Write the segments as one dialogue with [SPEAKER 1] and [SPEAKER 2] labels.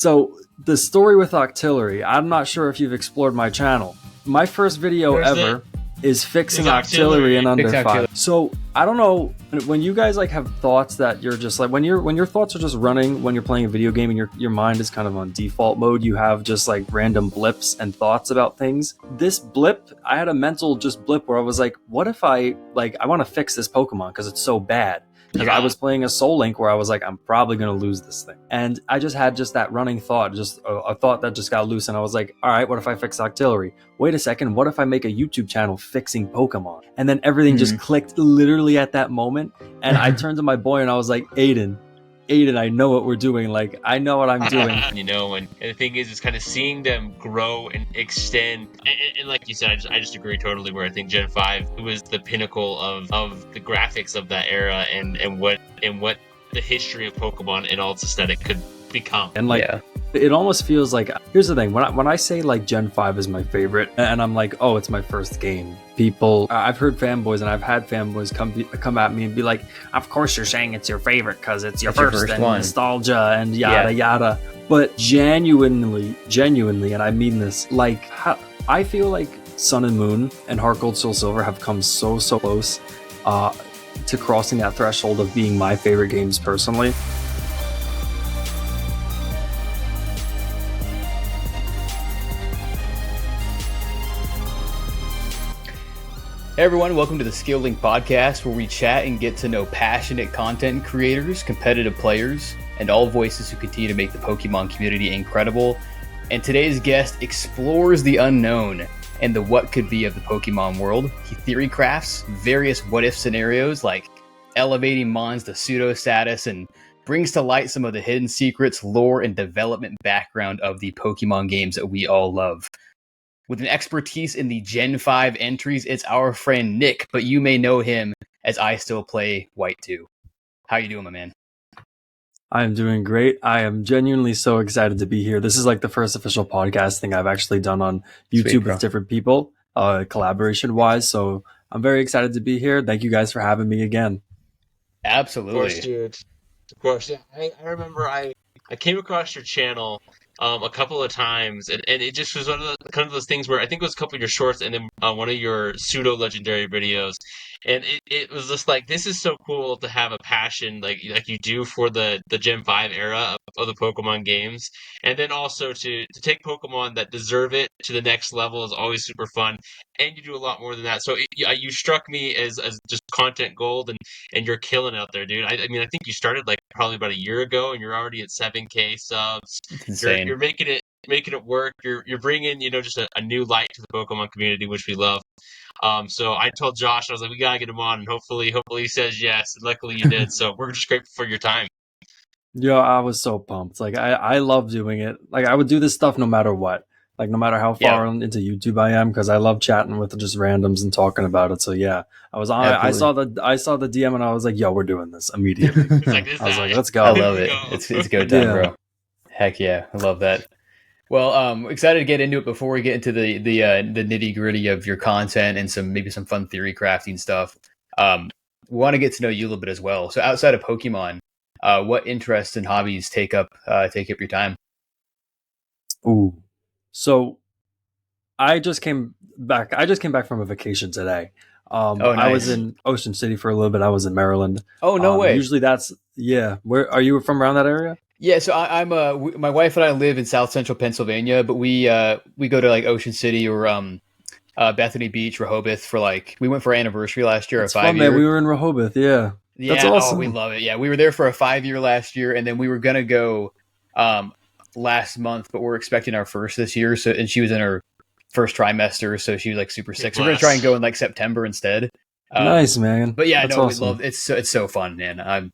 [SPEAKER 1] So the story with Octillery, I'm not sure if you've explored my channel. My first video ever is fixing Octillery in under 5. So I don't know, when you guys like have thoughts that you're just like, when your thoughts are just running when you're playing a video game and your mind is kind of on default mode, you have just like random blips and thoughts about things. This blip, I had a mental just blip where I was like, what if I want to fix this Pokemon because it's so bad. Because I was playing a Soul Link where I was like, I'm probably going to lose this thing. And I just had that running thought, just a thought that just got loose. And I was like, all right, what if I fix Octillery? Wait a second, what if I make a YouTube channel fixing Pokemon? And then everything just clicked literally at that moment. And I turned to my boy and I was like, Aiden, I know what we're doing. Like, I know what I'm doing.
[SPEAKER 2] And the thing is kind of seeing them grow and extend. And like you said, I just agree totally where I think Gen 5 was the pinnacle of the graphics of that era and what the history of Pokemon and all its aesthetic could become.
[SPEAKER 1] And it almost feels like, here's the thing, when I say like Gen 5 is my favorite and I'm like, oh, it's my first game, people, I've heard fanboys and I've had fanboys come at me and be like, of course you're saying it's your favorite because it's your first and one. Nostalgia and yada yada. But genuinely, and I mean this, like, I feel like Sun and Moon and Heart Gold Soul Silver have come so close to crossing that threshold of being my favorite games personally.
[SPEAKER 3] Hey everyone, welcome to the Skill Link podcast, where we chat and get to know passionate content creators, competitive players, and all voices who continue to make the Pokemon community incredible. And today's guest explores the unknown and the what could be of the Pokemon world. He theory crafts various what-if scenarios like elevating mons to pseudo status and brings to light some of the hidden secrets, lore, and development background of the Pokemon games that we all love. With an expertise in the Gen 5 entries, it's our friend Nick, but you may know him as I Still Play White 2. How you doing, my man?
[SPEAKER 1] I am doing great. I am genuinely so excited to be here. This is like the first official podcast thing I've actually done on YouTube with different people, collaboration-wise, so I'm very excited to be here. Thank you guys for having me again.
[SPEAKER 3] Absolutely.
[SPEAKER 2] Of course, dude. Of course. Yeah, I remember I came across your channel a couple of times, and it just was one of those things where I think it was a couple of your shorts and then one of your pseudo legendary videos, and it was just like, this is so cool to have a passion like you do for the Gen 5 era of the Pokemon games, and then also to take Pokemon that deserve it to the next level is always super fun, and you do a lot more than that. So you struck me as just content gold, and you're killing out there, dude. I mean, I think you started like probably about a year ago, and you're already at 7K subs.
[SPEAKER 3] It's insane.
[SPEAKER 2] You're making it work. You're bringing just a new light to the Pokemon community, which we love. So I told Josh, I was like, we gotta get him on, and hopefully he says yes. And luckily you did. So we're just grateful for your time.
[SPEAKER 1] Yeah, I was so pumped. Like I love doing it. Like I would do this stuff no matter what. Like no matter how far into YouTube I am, because I love chatting with just randoms and talking about it. So yeah, I was on. Absolutely. I saw the DM and I was like, yo, we're doing this immediately. I was like, let's go.
[SPEAKER 3] I love it. It's go time, bro. Heck yeah, I love that. Well, excited to get into it. Before we get into the nitty gritty of your content and maybe some fun theory crafting stuff, we want to get to know you a little bit as well. So outside of Pokemon, what interests and hobbies take up your time?
[SPEAKER 1] Ooh, so I just came back from a vacation today. Nice. I was in Ocean City for a little bit. I was in Maryland.
[SPEAKER 3] Oh, no way.
[SPEAKER 1] Usually where are you from, around that area?
[SPEAKER 3] Yeah, so I'm my wife and I live in South Central Pennsylvania, but we go to like Ocean City or Bethany Beach, Rehoboth for we went for our anniversary last year.
[SPEAKER 1] It's fun, man. We were in Rehoboth, yeah. That's awesome.
[SPEAKER 3] Oh, we love it. Yeah, we were there for a 5-year last year, and then we were gonna go last month, but we're expecting our first this year. So, and she was in her first trimester, so she was like super sick. So we're gonna try and go in like September instead.
[SPEAKER 1] Nice, man.
[SPEAKER 3] But yeah,
[SPEAKER 1] that's
[SPEAKER 3] awesome.
[SPEAKER 1] We love
[SPEAKER 3] it's so fun, man.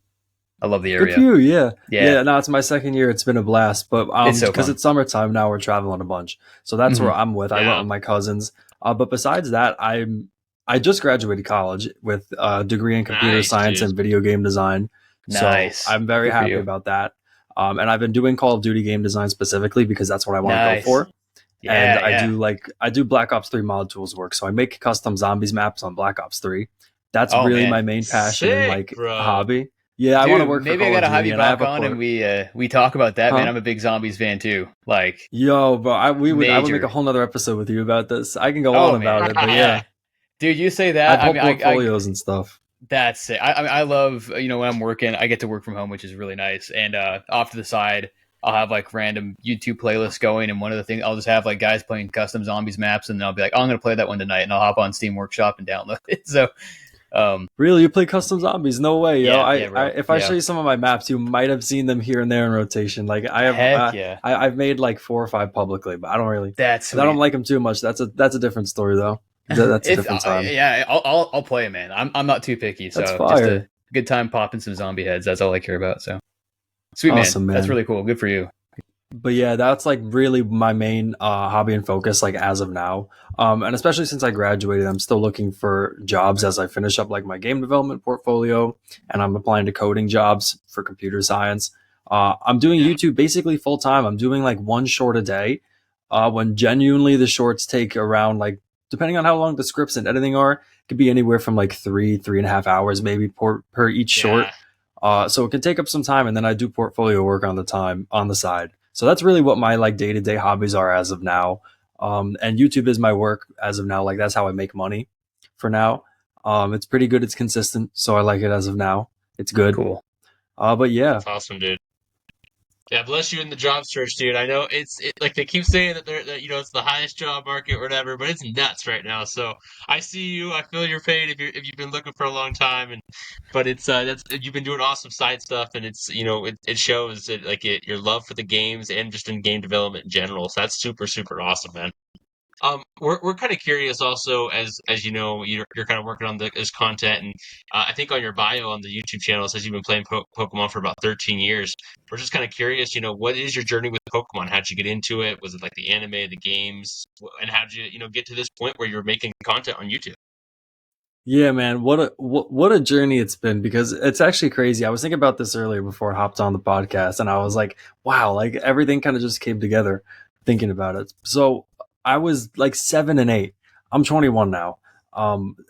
[SPEAKER 3] I love the area.
[SPEAKER 1] Good for you, yeah. No, it's my second year. It's been a blast, but because it's summertime now, we're traveling a bunch. So that's where I'm with. I went with my cousins. But besides that, I just graduated college with a degree in computer science and video game design.
[SPEAKER 3] Nice.
[SPEAKER 1] So I'm very happy about that. And I've been doing Call of Duty game design specifically because that's what I want to go for. Yeah, and I do Black Ops 3 mod tools work. So I make custom zombies maps on Black Ops 3. That's really my main passion and hobby. Yeah, I want to work for
[SPEAKER 3] maybe
[SPEAKER 1] Call
[SPEAKER 3] I gotta
[SPEAKER 1] of
[SPEAKER 3] have
[SPEAKER 1] Duty,
[SPEAKER 3] you
[SPEAKER 1] and I have
[SPEAKER 3] back
[SPEAKER 1] a
[SPEAKER 3] on
[SPEAKER 1] port.
[SPEAKER 3] and we talk about that, man.
[SPEAKER 1] Huh?
[SPEAKER 3] I'm a big Zombies fan too. Like,
[SPEAKER 1] Yo, bro, I would make a
[SPEAKER 3] major.
[SPEAKER 1] whole nother episode with you about this. I can go on
[SPEAKER 3] Oh
[SPEAKER 1] about
[SPEAKER 3] man,
[SPEAKER 1] it, but
[SPEAKER 3] yeah,
[SPEAKER 1] yeah,
[SPEAKER 3] dude. You say
[SPEAKER 1] I have
[SPEAKER 3] that. I
[SPEAKER 1] whole
[SPEAKER 3] mean, I
[SPEAKER 1] portfolios and stuff.
[SPEAKER 3] that's it. I love, when I'm working, I get to work from home, which is really nice. And off to the side, I'll have like random YouTube playlists going, and one of the things I'll just have like guys playing custom zombies maps, and then I'll be like, oh, I'm gonna play that one tonight, and I'll hop on Steam Workshop and download it. So,
[SPEAKER 1] Really, you play custom zombies? No way, yo.
[SPEAKER 3] yeah,
[SPEAKER 1] I
[SPEAKER 3] bro,
[SPEAKER 1] if I show
[SPEAKER 3] yeah,
[SPEAKER 1] you some of my maps, you might have seen them here and there in rotation. Like
[SPEAKER 3] heck yeah,
[SPEAKER 1] I've made like 4 or 5 publicly, but I don't really,
[SPEAKER 3] that's
[SPEAKER 1] 'cause I don't
[SPEAKER 3] sweet.
[SPEAKER 1] like them too much. That's a different story though. That's a
[SPEAKER 3] It's
[SPEAKER 1] different time.
[SPEAKER 3] yeah, I'll play it, man. I'm not too picky,
[SPEAKER 1] That's
[SPEAKER 3] so just a
[SPEAKER 1] fire.
[SPEAKER 3] good time popping some zombie heads. That's all I care about. So sweet, man.
[SPEAKER 1] Awesome,
[SPEAKER 3] That's
[SPEAKER 1] man.
[SPEAKER 3] really cool. Good for you.
[SPEAKER 1] But yeah, that's like really my main hobby and focus, like as of now. And especially since I graduated, I'm still looking for jobs as I finish up like my game development portfolio, and I'm applying to coding jobs for computer science. I'm doing
[SPEAKER 2] Yeah.
[SPEAKER 1] YouTube basically full time. I'm doing like 1 short a day. When genuinely the shorts take around, like, depending on how long the scripts and editing are, it could be anywhere from like 3.5 hours maybe per each short.
[SPEAKER 2] Yeah.
[SPEAKER 1] So it can take up some time, and then I do portfolio work on the side. So that's really what my like day-to-day hobbies are as of now. And YouTube is my work as of now. Like that's how I make money for now. It's pretty good. It's consistent. So I like it as of now. It's good.
[SPEAKER 3] Cool.
[SPEAKER 1] But yeah,
[SPEAKER 2] That's awesome, dude. Yeah, bless you in the job search, dude. I know like they keep saying that it's the highest job market or whatever, but it's nuts right now. So I see you. I feel your pain if you've been looking for a long time, but it's that's you've been doing awesome side stuff, and it's it shows that your love for the games and just in game development in general. So that's super super awesome, man. We're kind of curious also, as you know, you're kind of working on this content, and I think on your bio on the YouTube channel it says you've been playing Pokemon for about 13 years. We're just kind of curious, what is your journey with Pokemon? How'd you get into it? Was it like the anime, the games, and how'd you get to this point where you're making content on YouTube?
[SPEAKER 1] yeah, man. What a journey it's been, because it's actually crazy. I was thinking about this earlier before I hopped on the podcast, and I was like, wow, like everything kind of just came together thinking about it. So I was like 7 and 8. I'm 21 now.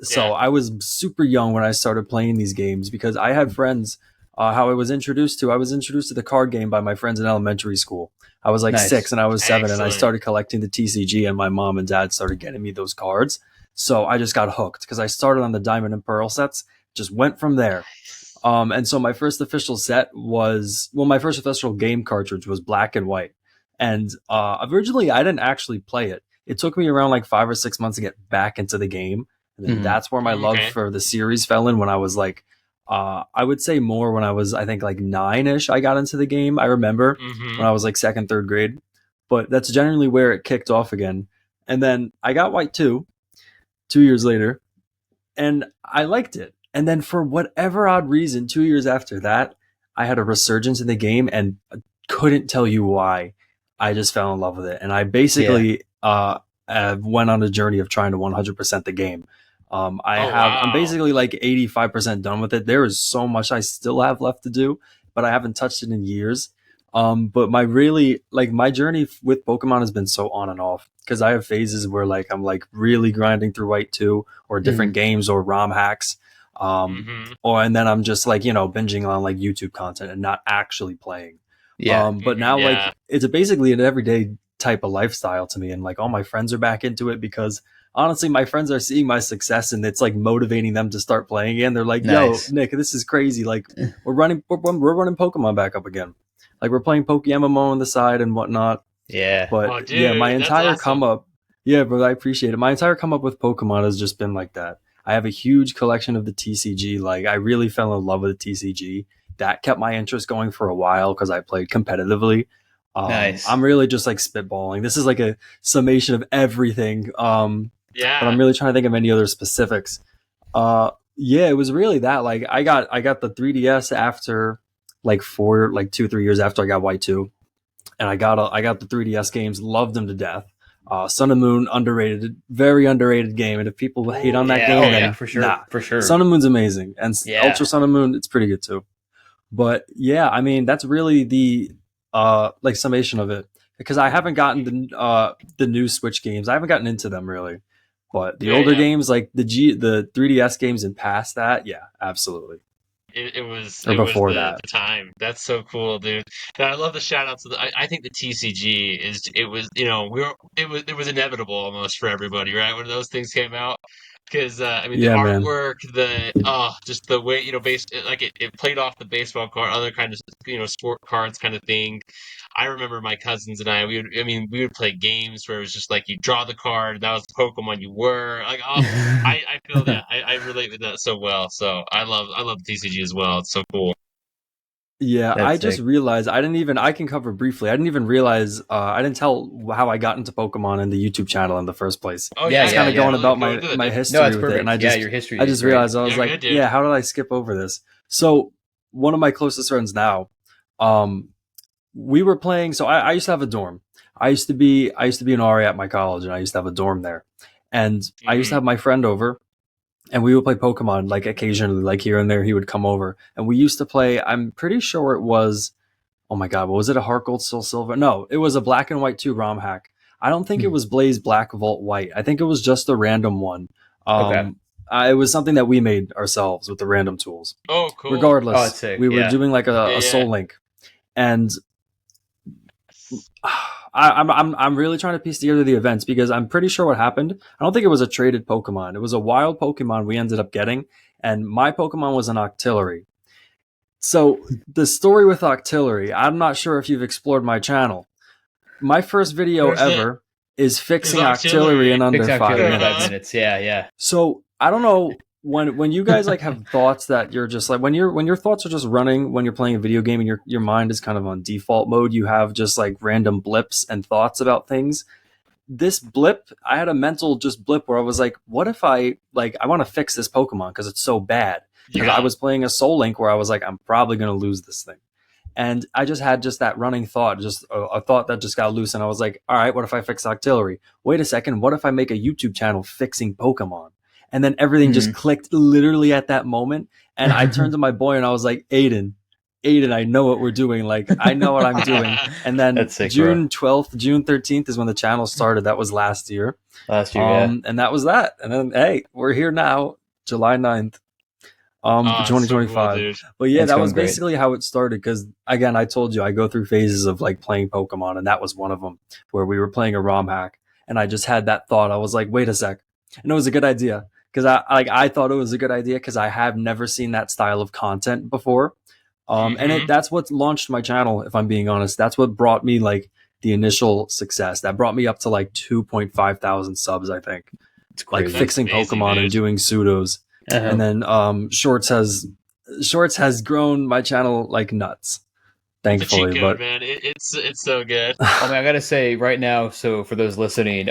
[SPEAKER 1] So
[SPEAKER 2] Yeah.
[SPEAKER 1] I was super young when I started playing these games, because I had friends. How I was introduced to the card game by my friends in elementary school. I was like
[SPEAKER 3] Nice.
[SPEAKER 1] 6 and I was 7, and I
[SPEAKER 2] Excellent.
[SPEAKER 1] started collecting the TCG, and my mom and dad started getting me those cards. So I just got hooked because I started on the Diamond and Pearl sets, just went from there. And so my first official set was, well, my first official game cartridge was Black and White. And originally I didn't actually play it. It took me around like 5 or 6 months to get back into the game. And then
[SPEAKER 3] Mhm.
[SPEAKER 1] that's where my love
[SPEAKER 2] Okay.
[SPEAKER 1] for the series fell in, when I was like, I would say more when I was, I think like 9-ish, I got into the game. I remember
[SPEAKER 2] Mm-hmm.
[SPEAKER 1] when I was like second, third grade. But that's generally where it kicked off again. And then I got White 2 years later, and I liked it. And then for whatever odd reason, 2 years after that, I had a resurgence in the game, and couldn't tell you why. I just fell in love with it, and I basically went on a journey of trying to 100% the game.
[SPEAKER 2] Oh
[SPEAKER 1] I'm
[SPEAKER 2] wow.
[SPEAKER 1] basically like 85% done with it. There is so much I still have left to do, but I haven't touched it in years. But my journey with Pokemon has been so on and off, because I have phases where like I'm like really grinding through White 2 or different games or ROM hacks.
[SPEAKER 2] Mm-hmm.
[SPEAKER 1] And then I'm just like, binging on like YouTube content and not actually playing.
[SPEAKER 3] Yeah.
[SPEAKER 1] But now
[SPEAKER 2] Yeah.
[SPEAKER 1] like it's basically an everyday type of lifestyle to me. And like all my friends are back into it, because honestly, my friends are seeing my success, and it's like motivating them to start playing again. They're like,
[SPEAKER 3] Nice.
[SPEAKER 1] yo, Nick, this is crazy. Like we're running Pokemon back up again. Like we're playing MMO on the side and whatnot.
[SPEAKER 3] Yeah.
[SPEAKER 1] But
[SPEAKER 2] Oh,
[SPEAKER 1] yeah, my
[SPEAKER 2] dude, that's
[SPEAKER 1] entire
[SPEAKER 2] awesome.
[SPEAKER 1] come up, yeah, bro, I appreciate it. My entire come up with Pokemon has just been like that. I have a huge collection of the TCG. Like I really fell in love with the TCG. That kept my interest going for a while, because I played competitively.
[SPEAKER 3] Nice.
[SPEAKER 1] I'm really just like spitballing. This is like a summation of everything. But I'm
[SPEAKER 2] Yeah.
[SPEAKER 1] really trying to think of any other specifics. Yeah, it was really that. Like I got the 3DS after like 2-3 years after I got White 2, and I got the 3DS games, loved them to death. Sun and Moon, underrated, very underrated game, and if people hate on that
[SPEAKER 3] Yeah.
[SPEAKER 1] game,
[SPEAKER 3] Oh
[SPEAKER 1] then
[SPEAKER 3] yeah, for sure.
[SPEAKER 1] nah.
[SPEAKER 3] For sure.
[SPEAKER 1] Sun and Moon's amazing, and
[SPEAKER 3] Yeah.
[SPEAKER 1] Ultra Sun and Moon, it's pretty good too. But yeah, I mean that's really the like summation of it, because I haven't gotten the new Switch games. I haven't gotten into them really, but the older
[SPEAKER 2] Yeah.
[SPEAKER 1] games like the 3DS games and past that, yeah, absolutely. or
[SPEAKER 2] it was
[SPEAKER 1] before that.
[SPEAKER 2] the time. That's so cool, dude. And I love the shout outs. I think the TCG is it was it was inevitable almost for everybody, right? When those things came out. Because I mean the
[SPEAKER 1] Yeah, man.
[SPEAKER 2] artwork, the just the way it played off the baseball card, other kind of sport cards kind of thing. I remember my cousins and we would play games where it was just like you draw the card, that was the Pokemon you were like. Oh, I feel that I relate with that so well. So I love TCG as well. It's so cool.
[SPEAKER 1] Yeah, I
[SPEAKER 3] That's
[SPEAKER 1] just
[SPEAKER 3] sick.
[SPEAKER 1] realized I can cover briefly. I didn't even realize I didn't tell how I got into Pokemon in the YouTube channel in the first place.
[SPEAKER 2] Oh
[SPEAKER 3] Yeah,
[SPEAKER 1] I was
[SPEAKER 2] yeah,
[SPEAKER 1] kind
[SPEAKER 3] yeah,
[SPEAKER 1] of
[SPEAKER 3] yeah.
[SPEAKER 1] going
[SPEAKER 2] totally
[SPEAKER 1] about
[SPEAKER 2] go into it,
[SPEAKER 1] my
[SPEAKER 2] dude.
[SPEAKER 1] history
[SPEAKER 3] No, it's
[SPEAKER 1] with it, and
[SPEAKER 3] perfect. Yeah, your history
[SPEAKER 1] I
[SPEAKER 3] is
[SPEAKER 1] just
[SPEAKER 3] great.
[SPEAKER 1] realized I was
[SPEAKER 2] You're
[SPEAKER 1] like,
[SPEAKER 2] good, dude.
[SPEAKER 1] yeah, how did I skip over this? So one of my closest friends now, um, we were playing. So I used to have a dorm. I used to be an RA at my college, and I used to have a dorm there. And I used to
[SPEAKER 2] Hmm.
[SPEAKER 1] have my friend over, and we would play Pokemon like occasionally, like here and there. He would come over, and we used to play. I'm pretty sure it was. Oh my god, was it a Heart Gold Soul Silver? No, it was a Black and White 2 ROM hack. I don't think it
[SPEAKER 3] Mhm.
[SPEAKER 1] was Blaze Black Vault White. I think it was just a random one.
[SPEAKER 3] Okay.
[SPEAKER 1] It was something that we made ourselves with the random tools.
[SPEAKER 2] Oh, cool.
[SPEAKER 3] Oh, it's
[SPEAKER 1] Regardless,
[SPEAKER 3] sick.
[SPEAKER 1] we were
[SPEAKER 3] Yeah.
[SPEAKER 1] doing like
[SPEAKER 2] Yeah,
[SPEAKER 1] a
[SPEAKER 2] yeah.
[SPEAKER 1] Soul Link, and I'm really trying to piece together the events because I'm pretty sure what happened. I don't think it was a traded Pokemon. It was a wild Pokemon we ended up getting, and my Pokemon was an Octillery. So the story with Octillery, I'm not sure if you've explored my channel. My first video
[SPEAKER 2] There's it.
[SPEAKER 1] ever is fixing
[SPEAKER 2] There's
[SPEAKER 1] Octillery in
[SPEAKER 2] Octillery.
[SPEAKER 1] under
[SPEAKER 3] Fix
[SPEAKER 1] 5
[SPEAKER 3] Octillery in 5
[SPEAKER 1] minutes.
[SPEAKER 3] minutes. Yeah, yeah.
[SPEAKER 1] So I don't know when you guys like have thoughts that you're just like when your thoughts are just running when you're playing a video game and your mind is kind of on default mode, you have just like random blips and thoughts about things. This blip, I had a mental just blip where I was like, what if I want to fix this Pokemon because it's so bad. Because I
[SPEAKER 2] Yeah.
[SPEAKER 1] was playing a Soul Link where I was like, I'm probably going to lose this thing. And I just had just that running thought, just a thought that just got loose. And I was like, all right, what if I fix Octillery? Wait a second, what if I make a YouTube channel fixing Pokemon? And then everything just clicked literally at that moment. And I turned to my boy and I was like, Aiden, I know what we're doing. Like, I know what I'm doing. And then
[SPEAKER 3] That's sick,
[SPEAKER 1] June 12th, June 13th is when the channel started. That was last year.
[SPEAKER 3] Last year, yeah.
[SPEAKER 1] And that was that. And then, hey, we're here now, July 9th.
[SPEAKER 2] Oh, so cool,
[SPEAKER 1] 2025.
[SPEAKER 2] dude.
[SPEAKER 1] But yeah,
[SPEAKER 3] It's
[SPEAKER 1] that
[SPEAKER 3] going
[SPEAKER 1] was
[SPEAKER 3] great.
[SPEAKER 1] basically how it started. Because again, I told you I go through phases of like playing Pokemon, and that was one of them where we were playing a ROM hack, and I just had that thought. I was like, wait a sec, and it was a good idea because I thought it was a good idea because I have never seen that style of content before,
[SPEAKER 2] Mhm.
[SPEAKER 1] that's what launched my channel. If I'm being honest, that's what brought me like the initial success. That brought me up to like 2.5 thousand subs, I think.
[SPEAKER 3] It's
[SPEAKER 1] Like
[SPEAKER 3] crazy.
[SPEAKER 1] fixing
[SPEAKER 2] amazing,
[SPEAKER 1] Pokemon
[SPEAKER 2] dude.
[SPEAKER 1] and doing pseudos.
[SPEAKER 3] Uh-huh.
[SPEAKER 1] And then Shorts has grown my channel like nuts,
[SPEAKER 2] The
[SPEAKER 1] thankfully.
[SPEAKER 2] cheat
[SPEAKER 1] But
[SPEAKER 2] code, man. It's so good.
[SPEAKER 3] I mean, I gotta say right now. So for those listening,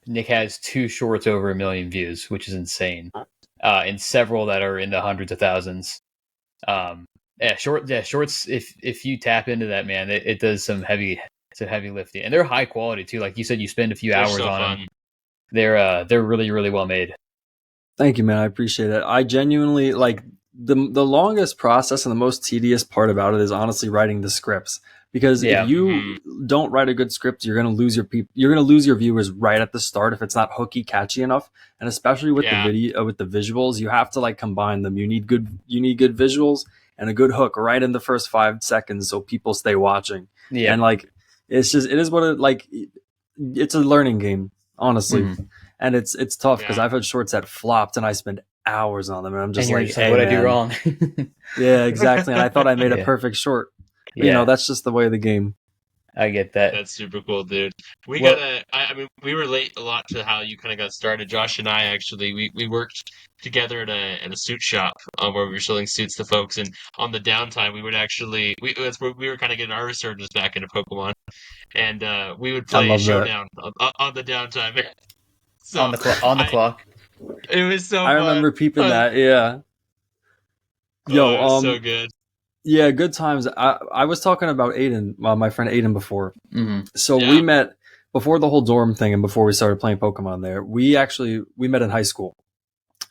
[SPEAKER 3] Nick has 2 shorts over 1 million views, which is insane, and several that are in the hundreds of thousands. Shorts. If you tap into that, man, it does some heavy lifting, and they're high quality too. Like you said, you spend a few
[SPEAKER 2] They're
[SPEAKER 3] hours
[SPEAKER 2] so
[SPEAKER 3] on
[SPEAKER 2] fun.
[SPEAKER 3] them. They're really really well made.
[SPEAKER 1] thank you, man. I appreciate it. I genuinely like the longest process and the most tedious part about it is honestly writing the scripts. Because
[SPEAKER 3] Yeah.
[SPEAKER 1] if you don't write a good script, you're gonna lose your people. You're gonna lose your viewers right at the start if it's not hooky, catchy enough. And especially with
[SPEAKER 2] Yeah.
[SPEAKER 1] the video, with the visuals, you have to like combine them. You need good visuals and a good hook right in the first 5 seconds so people stay watching.
[SPEAKER 3] Yeah.
[SPEAKER 1] And like, it is what it like. It's a learning game, honestly.
[SPEAKER 3] Mhm.
[SPEAKER 1] And it's tough because
[SPEAKER 2] Yeah.
[SPEAKER 1] I've had shorts that flopped and I spend hours on them, and I'm just
[SPEAKER 3] And you're
[SPEAKER 1] like,
[SPEAKER 3] just like,
[SPEAKER 1] hey,
[SPEAKER 3] what I do
[SPEAKER 1] man.
[SPEAKER 3] wrong?
[SPEAKER 1] Yeah, exactly. And I thought I made a
[SPEAKER 3] Yeah.
[SPEAKER 1] perfect short. But,
[SPEAKER 3] Yeah.
[SPEAKER 1] that's just the way of the game.
[SPEAKER 3] I get that.
[SPEAKER 2] That's super cool, dude. We
[SPEAKER 3] Well-
[SPEAKER 2] gotta. I mean, we relate a lot to how you kind of got started. Josh and I actually, we worked together at a suit shop where we were selling suits to folks, and on the downtime, we would actually that's where we were kind of getting our resurgence back into Pokemon, and we would
[SPEAKER 1] I
[SPEAKER 2] play
[SPEAKER 1] love that.
[SPEAKER 2] Showdown on the downtime. So
[SPEAKER 3] on the clock.
[SPEAKER 2] it was so.
[SPEAKER 1] I remember
[SPEAKER 2] fun.
[SPEAKER 1] peeping that. Yeah. Yo,
[SPEAKER 2] it was so good.
[SPEAKER 1] yeah, good times. I was talking about Aiden, my friend Aiden, before.
[SPEAKER 3] Mm-hmm.
[SPEAKER 1] So
[SPEAKER 2] Yeah.
[SPEAKER 1] we met before the whole dorm thing and before we started playing Pokemon there. We met in high school.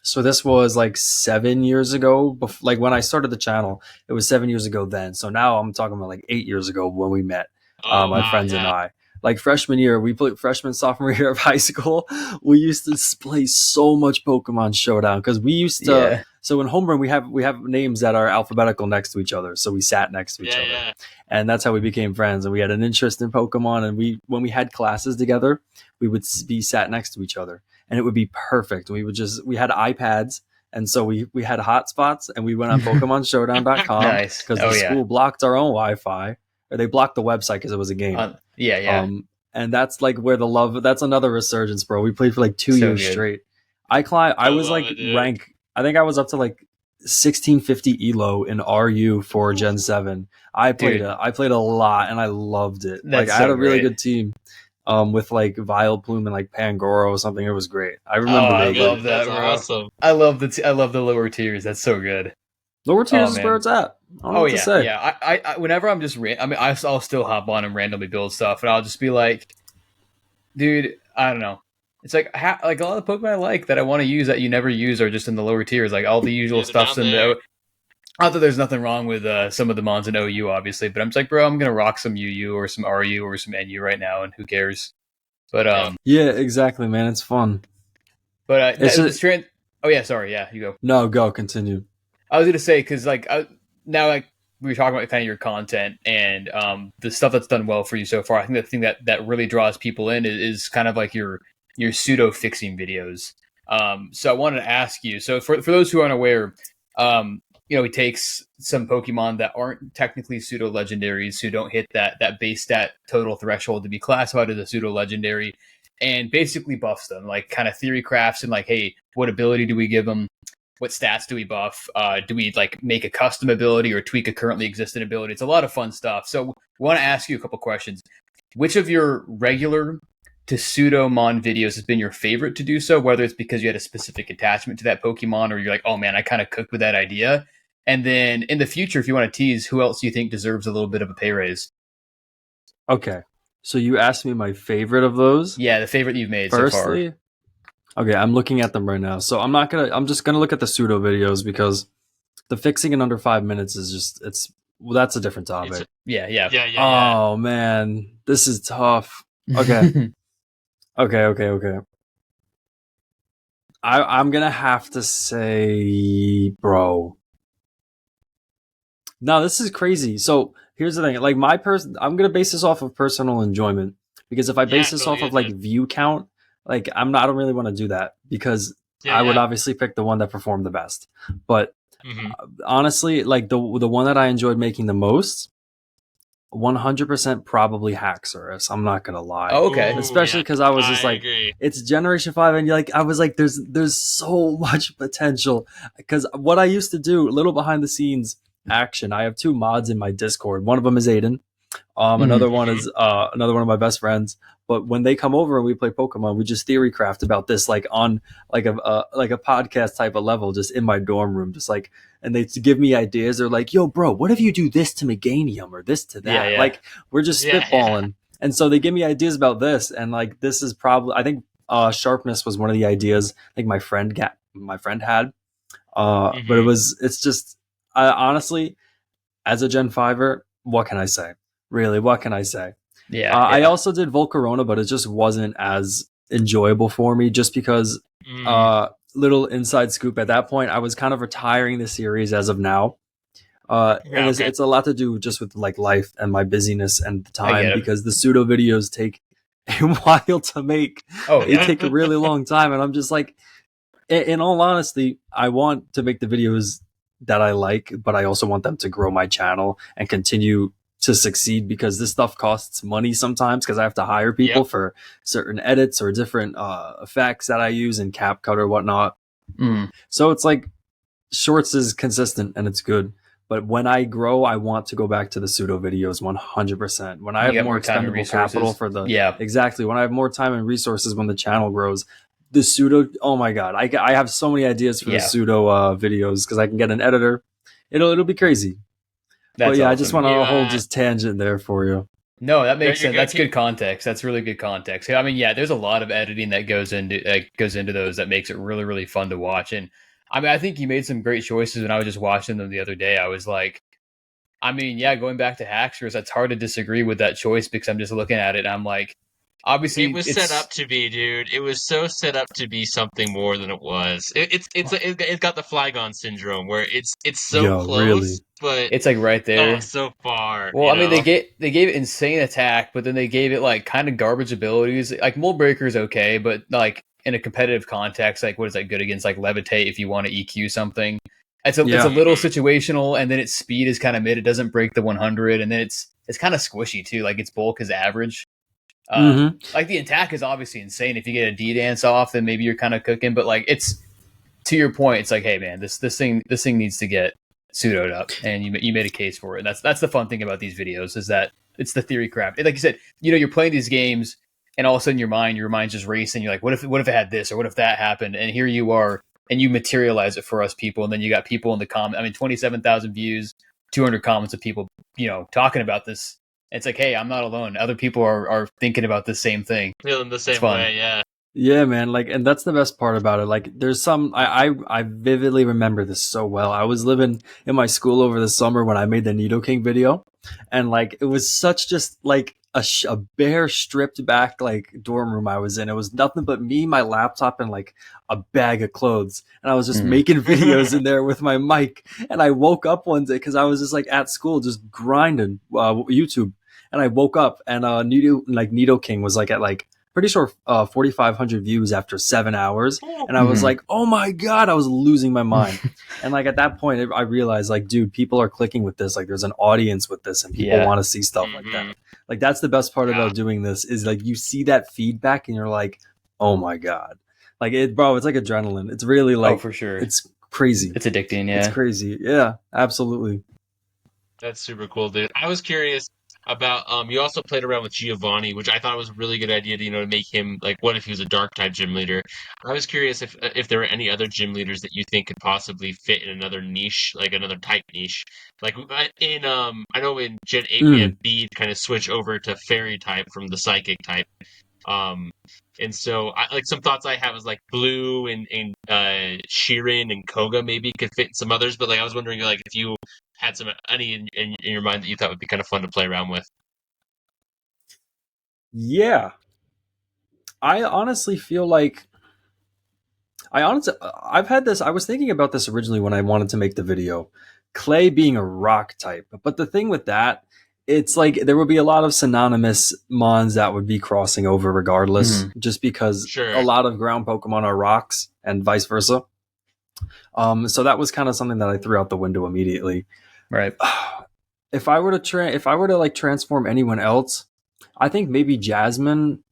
[SPEAKER 1] So this was like 7 years ago. Like when I started the channel, it was 7 years ago then. So now I'm talking about like 8 years ago when we met,
[SPEAKER 2] Oh,
[SPEAKER 1] my
[SPEAKER 2] wow,
[SPEAKER 1] friends and
[SPEAKER 2] yeah.
[SPEAKER 1] I. like freshman year, we played freshman sophomore year of high school. We used to play so much Pokemon Showdown because we used to.
[SPEAKER 3] Yeah.
[SPEAKER 1] So in homeroom, we have names that are alphabetical next to each other, so we sat next to each other, and that's how we became friends. And we had an interest in Pokemon, and when we had classes together, we would be sat next to each other, and it would be perfect. We had iPads. And so we had hotspots, and we went on PokemonShowdown.com
[SPEAKER 3] Nice.
[SPEAKER 1] because the school blocked our own Wi-Fi, or they blocked the website because it was a game. And that's like where the love. That's another resurgence, bro. We played for like 2 years straight. I was like rank. I think I was up to like 1650 elo in RU for Gen 7. I played a lot, and I loved it. Like I had a really good team. With like Vileplume and like Pangoro or something. It was great. I remember.
[SPEAKER 3] I love that.
[SPEAKER 2] That's awesome.
[SPEAKER 3] I love the lower tiers. That's so good.
[SPEAKER 1] Lower tiers is where it's at. I don't know what to say.
[SPEAKER 3] Yeah. I whenever I'm just I'll still hop on and randomly build stuff, and I'll just be like, dude, I don't know. It's like a lot of the Pokemon I like that I want to use that you never use are just in the lower tiers. Like all the usual stuff's in there. Not that there's nothing wrong with some of the mons in OU, obviously, but I'm just like, bro, I'm gonna rock some UU or some RU or some NU right now, and who cares? But
[SPEAKER 1] yeah, exactly, man, it's fun.
[SPEAKER 3] But sorry, you go.
[SPEAKER 1] No, go continue.
[SPEAKER 3] I was gonna say because now we were talking about kind of your content and the stuff that's done well for you so far. I think the thing that really draws people in is kind of like your pseudo fixing videos. So I wanted to ask you. So for those who aren't aware, he takes some Pokemon that aren't technically pseudo legendaries, who don't hit that base stat total threshold to be classified as a pseudo legendary, and basically buffs them, like kind of theory crafts and like, hey, what ability do we give them? What stats do we buff? Do we like make a custom ability or tweak a currently existing ability? It's a lot of fun stuff. So we want to ask you a couple questions. Which of your regular to pseudomon videos has been your favorite to do so, whether it's because you had a specific attachment to that Pokemon or you're like, oh man, I kind of cooked with that idea? And then in the future, if you want to tease, who else do you think deserves a little bit of a pay raise?
[SPEAKER 1] Okay. So you asked me my favorite of those?
[SPEAKER 3] Yeah, the favorite you've made so far.
[SPEAKER 1] Okay, I'm looking at them right now. So I'm just gonna look at the pseudo videos because the fixing in under 5 minutes is just that's a different topic.
[SPEAKER 3] Yeah.
[SPEAKER 1] Oh man, this is tough. Okay. Okay. I'm gonna have to say, bro. No, this is crazy. So here's the thing. Like I'm gonna base this off of personal enjoyment, because if I base this off of like view count, like I don't really want to do that, because I would obviously pick the one that performed the best. But honestly, like the one that I enjoyed making the most, 100% probably Haxorus. I'm not gonna lie.
[SPEAKER 3] Oh, okay.
[SPEAKER 1] Especially because I was just like, it's Generation 5, and I was like, there's so much potential. Because what I used to do, little behind the scenes action, I have 2 mods in my Discord. One of them is Aiden. Another one is another one of my best friends. But when they come over and we play Pokemon, we just theory craft about this, like on like a podcast type of level, just in my dorm room, just like, and they give me ideas. They're like, "Yo, bro, what if you do this to Meganium or this to that?" Yeah. Like we're just spitballing, and so they give me ideas about this, and like this is probably, I think sharpness was one of the ideas I think my friend had, but it's just honestly, as a Gen 5er, what can I say? Really, what can I say? I also did Volcarona, but it just wasn't as enjoyable for me, just because little inside scoop, at that point I was kind of retiring the series as of now, and it's a lot to do just with like life and my busyness and the time, because the pseudo videos take a while to make. They take a really long time, and I'm just like, in all honesty, I want to make the videos that I like, but I also want them to grow my channel and continue to succeed, because this stuff costs money sometimes, because I have to hire people for certain edits or different effects that I use in CapCut or whatnot. So it's like shorts is consistent and it's good, but when I grow, I want to go back to the pseudo videos 100%. When I have more expendable capital for exactly, when I have more time and resources, when the channel grows, the pseudo, oh my god, I have so many ideas for the pseudo videos, because I can get an editor. It'll be crazy. But awesome. I just want a whole just tangent there for you.
[SPEAKER 3] No, that makes sense. That's good context. That's really good context. I mean, there's a lot of editing that goes into those that makes it really, really fun to watch. And I mean, I think you made some great choices when I was just watching them the other day. I was like, I mean, yeah, going back to Hacksters, that's hard to disagree with that choice because I'm just looking at it and I'm like,
[SPEAKER 2] It
[SPEAKER 3] obviously
[SPEAKER 2] was set
[SPEAKER 3] it's
[SPEAKER 2] up to be, dude. It was so set up to be something more than it was. It's got the Flygon syndrome where it's so
[SPEAKER 1] Yo,
[SPEAKER 2] close,
[SPEAKER 1] really?
[SPEAKER 2] but
[SPEAKER 3] it's like right
[SPEAKER 2] oh,
[SPEAKER 3] there.
[SPEAKER 2] so far,
[SPEAKER 3] Well, I mean, they gave it insane attack, but then they gave it like kind of garbage abilities. Like Mold Breaker is okay, but like in a competitive context, like what is that good against? Like Levitate if you want to EQ something. It's a
[SPEAKER 1] Yeah.
[SPEAKER 3] little situational, and then its speed is kind of mid. It doesn't break the 100, and then it's kind of squishy too. Like its bulk is average.
[SPEAKER 1] Mm-hmm.
[SPEAKER 3] Like the attack is obviously insane. If you get a D dance off, then maybe you're kind of cooking. But like it's to your point, it's like, hey man, this thing needs to get pseudoed up, and you made a case for it. And that's the fun thing about these videos is that it's the theory crap. Like you said, you're playing these games, and all of a sudden your mind's just racing. You're like, what if it had this, or what if that happened? And here you are, and you materialize it for us people. And then you got people in the comment. I mean, 27,000 views, 200 comments of people, talking about this. It's like, hey, I'm not alone. Other people are thinking about the same thing.
[SPEAKER 2] feeling the
[SPEAKER 3] It's
[SPEAKER 2] same
[SPEAKER 3] fun.
[SPEAKER 2] way, yeah.
[SPEAKER 1] Yeah, man. Like, and that's the best part about it. Like, there's some, I vividly remember this so well. I was living in my school over the summer when I made the Nidoking video. And like, it was such just like a bare stripped back, like dorm room I was in. It was nothing but me, my laptop, and like a bag of clothes. And I was just making videos in there with my mic. And I woke up one day cause I was just like at school, just grinding, YouTube. And I woke up and, Nidoking was like at like, pretty sure 4,500 views after 7 hours. And I was like, oh my God, I was losing my mind. And like at that point, I realized like, dude, people are clicking with this. Like there's an audience with this and people want to see stuff like that. Like that's the best part about doing this is like you see that feedback and you're like, oh my God. Like bro, it's like adrenaline. It's really like,
[SPEAKER 3] for sure.
[SPEAKER 1] It's crazy.
[SPEAKER 3] It's addicting. Yeah.
[SPEAKER 1] It's crazy. Yeah, absolutely.
[SPEAKER 2] That's super cool, dude. I was curious about you also played around with Giovanni, which I thought was a really good idea to make him like what if he was a dark type gym leader. I was curious if there were any other gym leaders that you think could possibly fit in another niche, like another type niche. Like in I know in Gen 8 we have Bede kind of switch over to fairy type from the psychic type. And so like some thoughts I have is like Blue and Sheeran and Koga maybe could fit in some others, but like I was wondering like if you had any in your mind that you thought would be kind of fun to play around with.
[SPEAKER 1] Yeah. I honestly feel like I've had this, I was thinking about this originally when I wanted to make the video. Clay being a rock type. But the thing with that, it's like there would be a lot of synonymous mons that would be crossing over regardless, just because a lot of ground Pokemon are rocks and vice versa. So that was kind of something that I threw out the window immediately.
[SPEAKER 3] Right.
[SPEAKER 1] If I were to like transform anyone else, I think maybe Jasmine.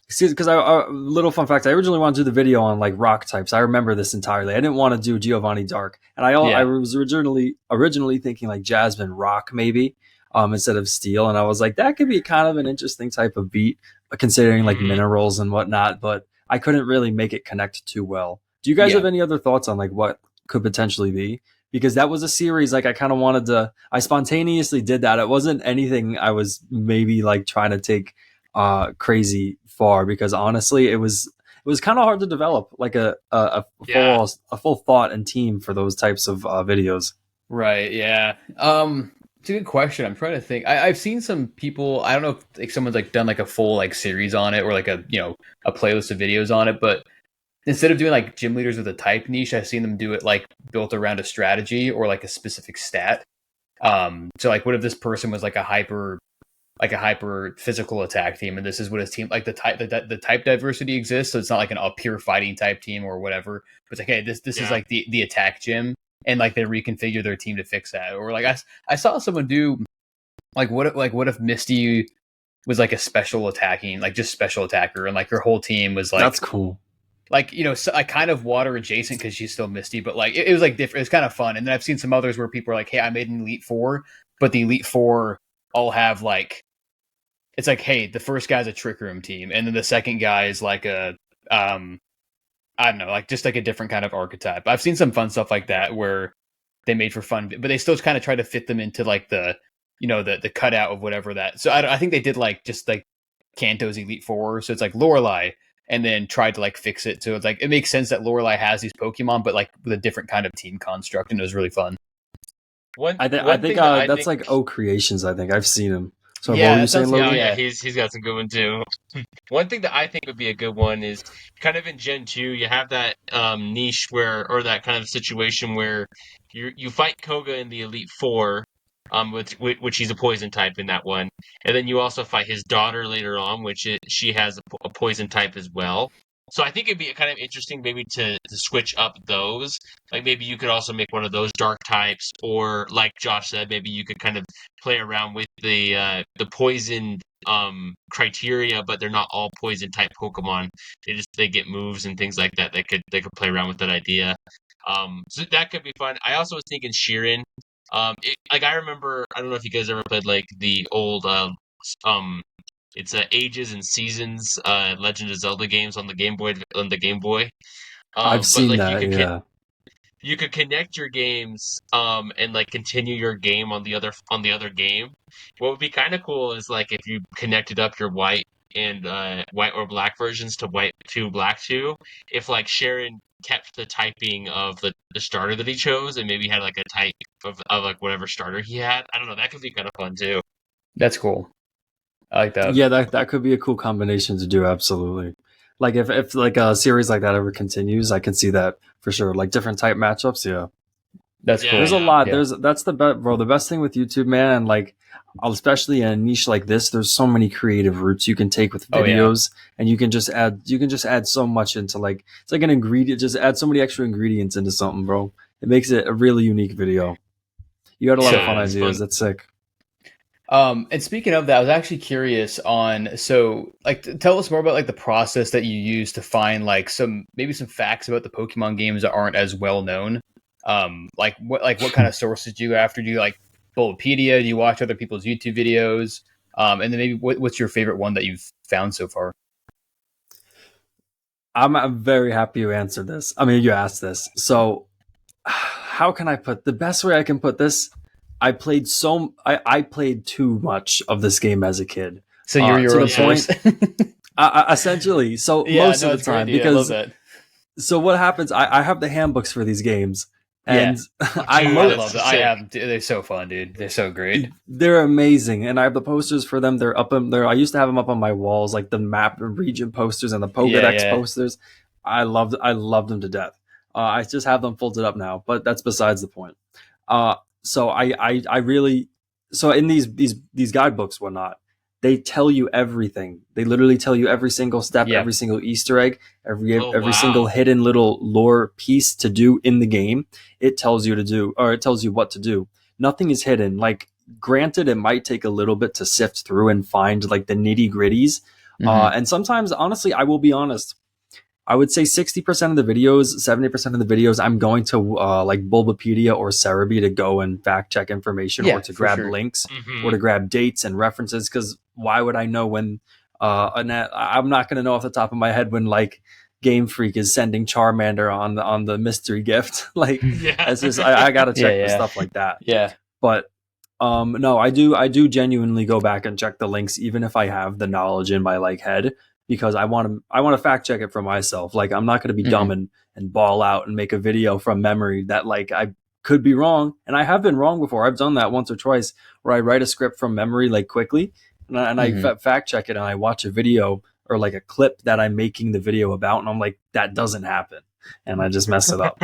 [SPEAKER 1] Because little fun fact, I originally wanted to do the video on like rock types. I remember this entirely. I didn't want to do Giovanni Dark, and I was originally thinking like Jasmine Rock maybe instead of Steel, and I was like that could be kind of an interesting type of beat considering like minerals and whatnot. But I couldn't really make it connect too well. Do you guys have any other thoughts on like what could potentially be? Because that was a series like I kind of wanted to. I spontaneously did that. It wasn't anything I was maybe like trying to take crazy far, because honestly it was kind of hard to develop like a full thought and team for those types of videos.
[SPEAKER 3] Right. Yeah. It's a good question. I'm trying to think. I've seen some people. I don't know if like someone's like done like a full like series on it or like a playlist of videos on it, but instead of doing like gym leaders with a type niche, I've seen them do it like built around a strategy or like a specific stat. So like what if this person was like a hyper physical attack team, and this is what his team like the type diversity exists, so it's not like a pure fighting type team or whatever, but it's like, hey, this is like the attack gym, and like they reconfigure their team to fix that. Or like I saw someone do like what if Misty was like a special attacking, like just special attacker, and like her whole team was like,
[SPEAKER 1] that's cool,
[SPEAKER 3] like like kind of water adjacent because she's still Misty, but like it was like different. It was kind of fun. And then I've seen some others where people are like, hey, I made an Elite Four, but the Elite Four all have like, it's like, hey, the first guy's a Trick Room team, and then the second guy is like a I don't know, like just like a different kind of archetype. I've seen some fun stuff like that where they made for fun, but they still kind of try to fit them into like the the cutout of whatever that. So I think they did like just like Kanto's Elite Four, so it's like Lorelei, and then tried to like fix it so it's like it makes sense that Lorelei has these Pokemon, but like with a different kind of team construct, and it was really fun.
[SPEAKER 2] One
[SPEAKER 1] think
[SPEAKER 2] thing that I
[SPEAKER 1] that's
[SPEAKER 2] think.
[SPEAKER 1] like O Creations. I think I've seen him. So what
[SPEAKER 3] Yeah,
[SPEAKER 1] were you
[SPEAKER 3] that
[SPEAKER 1] saying,
[SPEAKER 3] sounds.
[SPEAKER 2] Yeah,
[SPEAKER 1] Logan?
[SPEAKER 2] yeah,
[SPEAKER 3] Yeah,
[SPEAKER 2] he's got some good one too. One thing that I think would be a good one is kind of in Gen 2, you have that niche where, or that kind of situation where you fight Koga in the Elite Four, which he's a poison type in that one, and then you also fight his daughter later on, she has a poison type as well. So I think it'd be kind of interesting maybe to switch up those. Like maybe you could also make one of those dark types, or like Josh said, maybe you could kind of play around with the poison criteria, but they're not all poison type Pokemon. They get moves and things like that. They could play around with that idea. So that could be fun. I also was thinking Sheeran. Like I remember, I don't know if you guys ever played like the old um it's Ages and Seasons Legend of Zelda games on the Game Boy.
[SPEAKER 1] I've
[SPEAKER 2] But
[SPEAKER 1] seen
[SPEAKER 2] like
[SPEAKER 1] that. Yeah.
[SPEAKER 2] you could connect your games and like continue your game on the other game. What would be kind of cool is like if you connected up your white or black versions to white 2 black 2, if like Sharon kept the typing of the starter that he chose and maybe had like a type of like whatever starter he had. I don't know, that could be kind of fun too.
[SPEAKER 3] that's cool. I like that.
[SPEAKER 1] Yeah, that could be a cool combination to do. Absolutely. Like if like a series like that ever continues, I can see that for sure. Like different type matchups. Yeah.
[SPEAKER 3] That's
[SPEAKER 2] Yeah,
[SPEAKER 3] cool.
[SPEAKER 1] There's a
[SPEAKER 2] yeah.
[SPEAKER 1] lot.
[SPEAKER 3] Yeah.
[SPEAKER 1] That's the best, bro. The best thing with YouTube, man, and like especially in a niche like this, there's so many creative routes you can take with
[SPEAKER 3] Oh, yeah.
[SPEAKER 1] videos, and you can just add so much into like it's like an ingredient. Just add so many extra ingredients into something, bro. It makes it a really unique video. You had a lot of
[SPEAKER 3] So
[SPEAKER 1] fun
[SPEAKER 2] Yeah, it's
[SPEAKER 1] ideas.
[SPEAKER 2] fun.
[SPEAKER 1] That's sick.
[SPEAKER 3] And speaking of that, I was actually curious on so like tell us more about like the process that you use to find like maybe some facts about the Pokemon games that aren't as well known. Like what kind of sources do you go after? Do you like Bulbapedia? Do you watch other people's YouTube videos? And then maybe what's your favorite one that you've found so far?
[SPEAKER 1] I'm very happy you answered this. I mean, you asked this. So, how can I put the best way I can put this? I played too much of this game as a kid.
[SPEAKER 3] So you're
[SPEAKER 1] To
[SPEAKER 3] your
[SPEAKER 1] the
[SPEAKER 3] own
[SPEAKER 1] point,
[SPEAKER 3] source.
[SPEAKER 1] essentially. So
[SPEAKER 3] Yeah,
[SPEAKER 1] most
[SPEAKER 3] no,
[SPEAKER 1] of the
[SPEAKER 3] it's great,
[SPEAKER 1] time,
[SPEAKER 3] dude. I love
[SPEAKER 1] because
[SPEAKER 3] that.
[SPEAKER 1] so what happens? I have the handbooks for these games,
[SPEAKER 3] Yeah.
[SPEAKER 1] and
[SPEAKER 2] Oh,
[SPEAKER 1] I
[SPEAKER 2] dude,
[SPEAKER 3] I
[SPEAKER 1] mo-
[SPEAKER 2] that's
[SPEAKER 3] love that. I
[SPEAKER 2] sick.
[SPEAKER 3] have. They're so fun, dude. They're so great.
[SPEAKER 1] they're amazing, and I have the posters for them. They're up in there. I used to have them up on my walls, like the map and region posters and the
[SPEAKER 3] Yeah,
[SPEAKER 1] Pokedex
[SPEAKER 3] yeah.
[SPEAKER 1] posters. I loved them to death. I just have them folded up now, but that's besides the point. So I really so in these guidebooks, whatnot, they tell you everything. They literally tell you every single step,
[SPEAKER 3] Yeah.
[SPEAKER 1] every single Easter egg,
[SPEAKER 2] Oh
[SPEAKER 1] every single
[SPEAKER 2] wow.
[SPEAKER 1] hidden little lore piece to do in the game. It tells you to do, or it tells you what to do. Nothing is hidden. Like, granted, it might take a little bit to sift through and find like the nitty gritties.
[SPEAKER 3] Mhm.
[SPEAKER 1] And sometimes, honestly, I will be honest. I would say 60% of the videos, 70% of the videos, I'm going to like Bulbapedia or Cerebi to go and fact check information,
[SPEAKER 3] Yeah,
[SPEAKER 1] or to
[SPEAKER 3] for
[SPEAKER 1] grab
[SPEAKER 3] sure.
[SPEAKER 1] links, or
[SPEAKER 2] Hmm.
[SPEAKER 1] to grab dates and references. Because why would I know when I'm not going to know off the top of my head when like Game Freak is sending Charmander on the mystery gift. Like,
[SPEAKER 2] Yeah.
[SPEAKER 1] it's just I got to
[SPEAKER 3] Yeah,
[SPEAKER 1] check for
[SPEAKER 3] yeah,
[SPEAKER 1] stuff like that.
[SPEAKER 3] yeah.
[SPEAKER 1] But no, I do genuinely go back and check the links, even if I have the knowledge in my like head, because I want to fact check it for myself. Like, I'm not going to be
[SPEAKER 3] Mhm.
[SPEAKER 1] dumb and ball out and make a video from memory that like I could be wrong, and I have been wrong before. I've done that once or twice where I write a script from memory like quickly, and I
[SPEAKER 3] Mhm.
[SPEAKER 1] fact check it, and I watch a video or like a clip that I'm making the video about, and I'm like, that doesn't happen, and I just mess it up.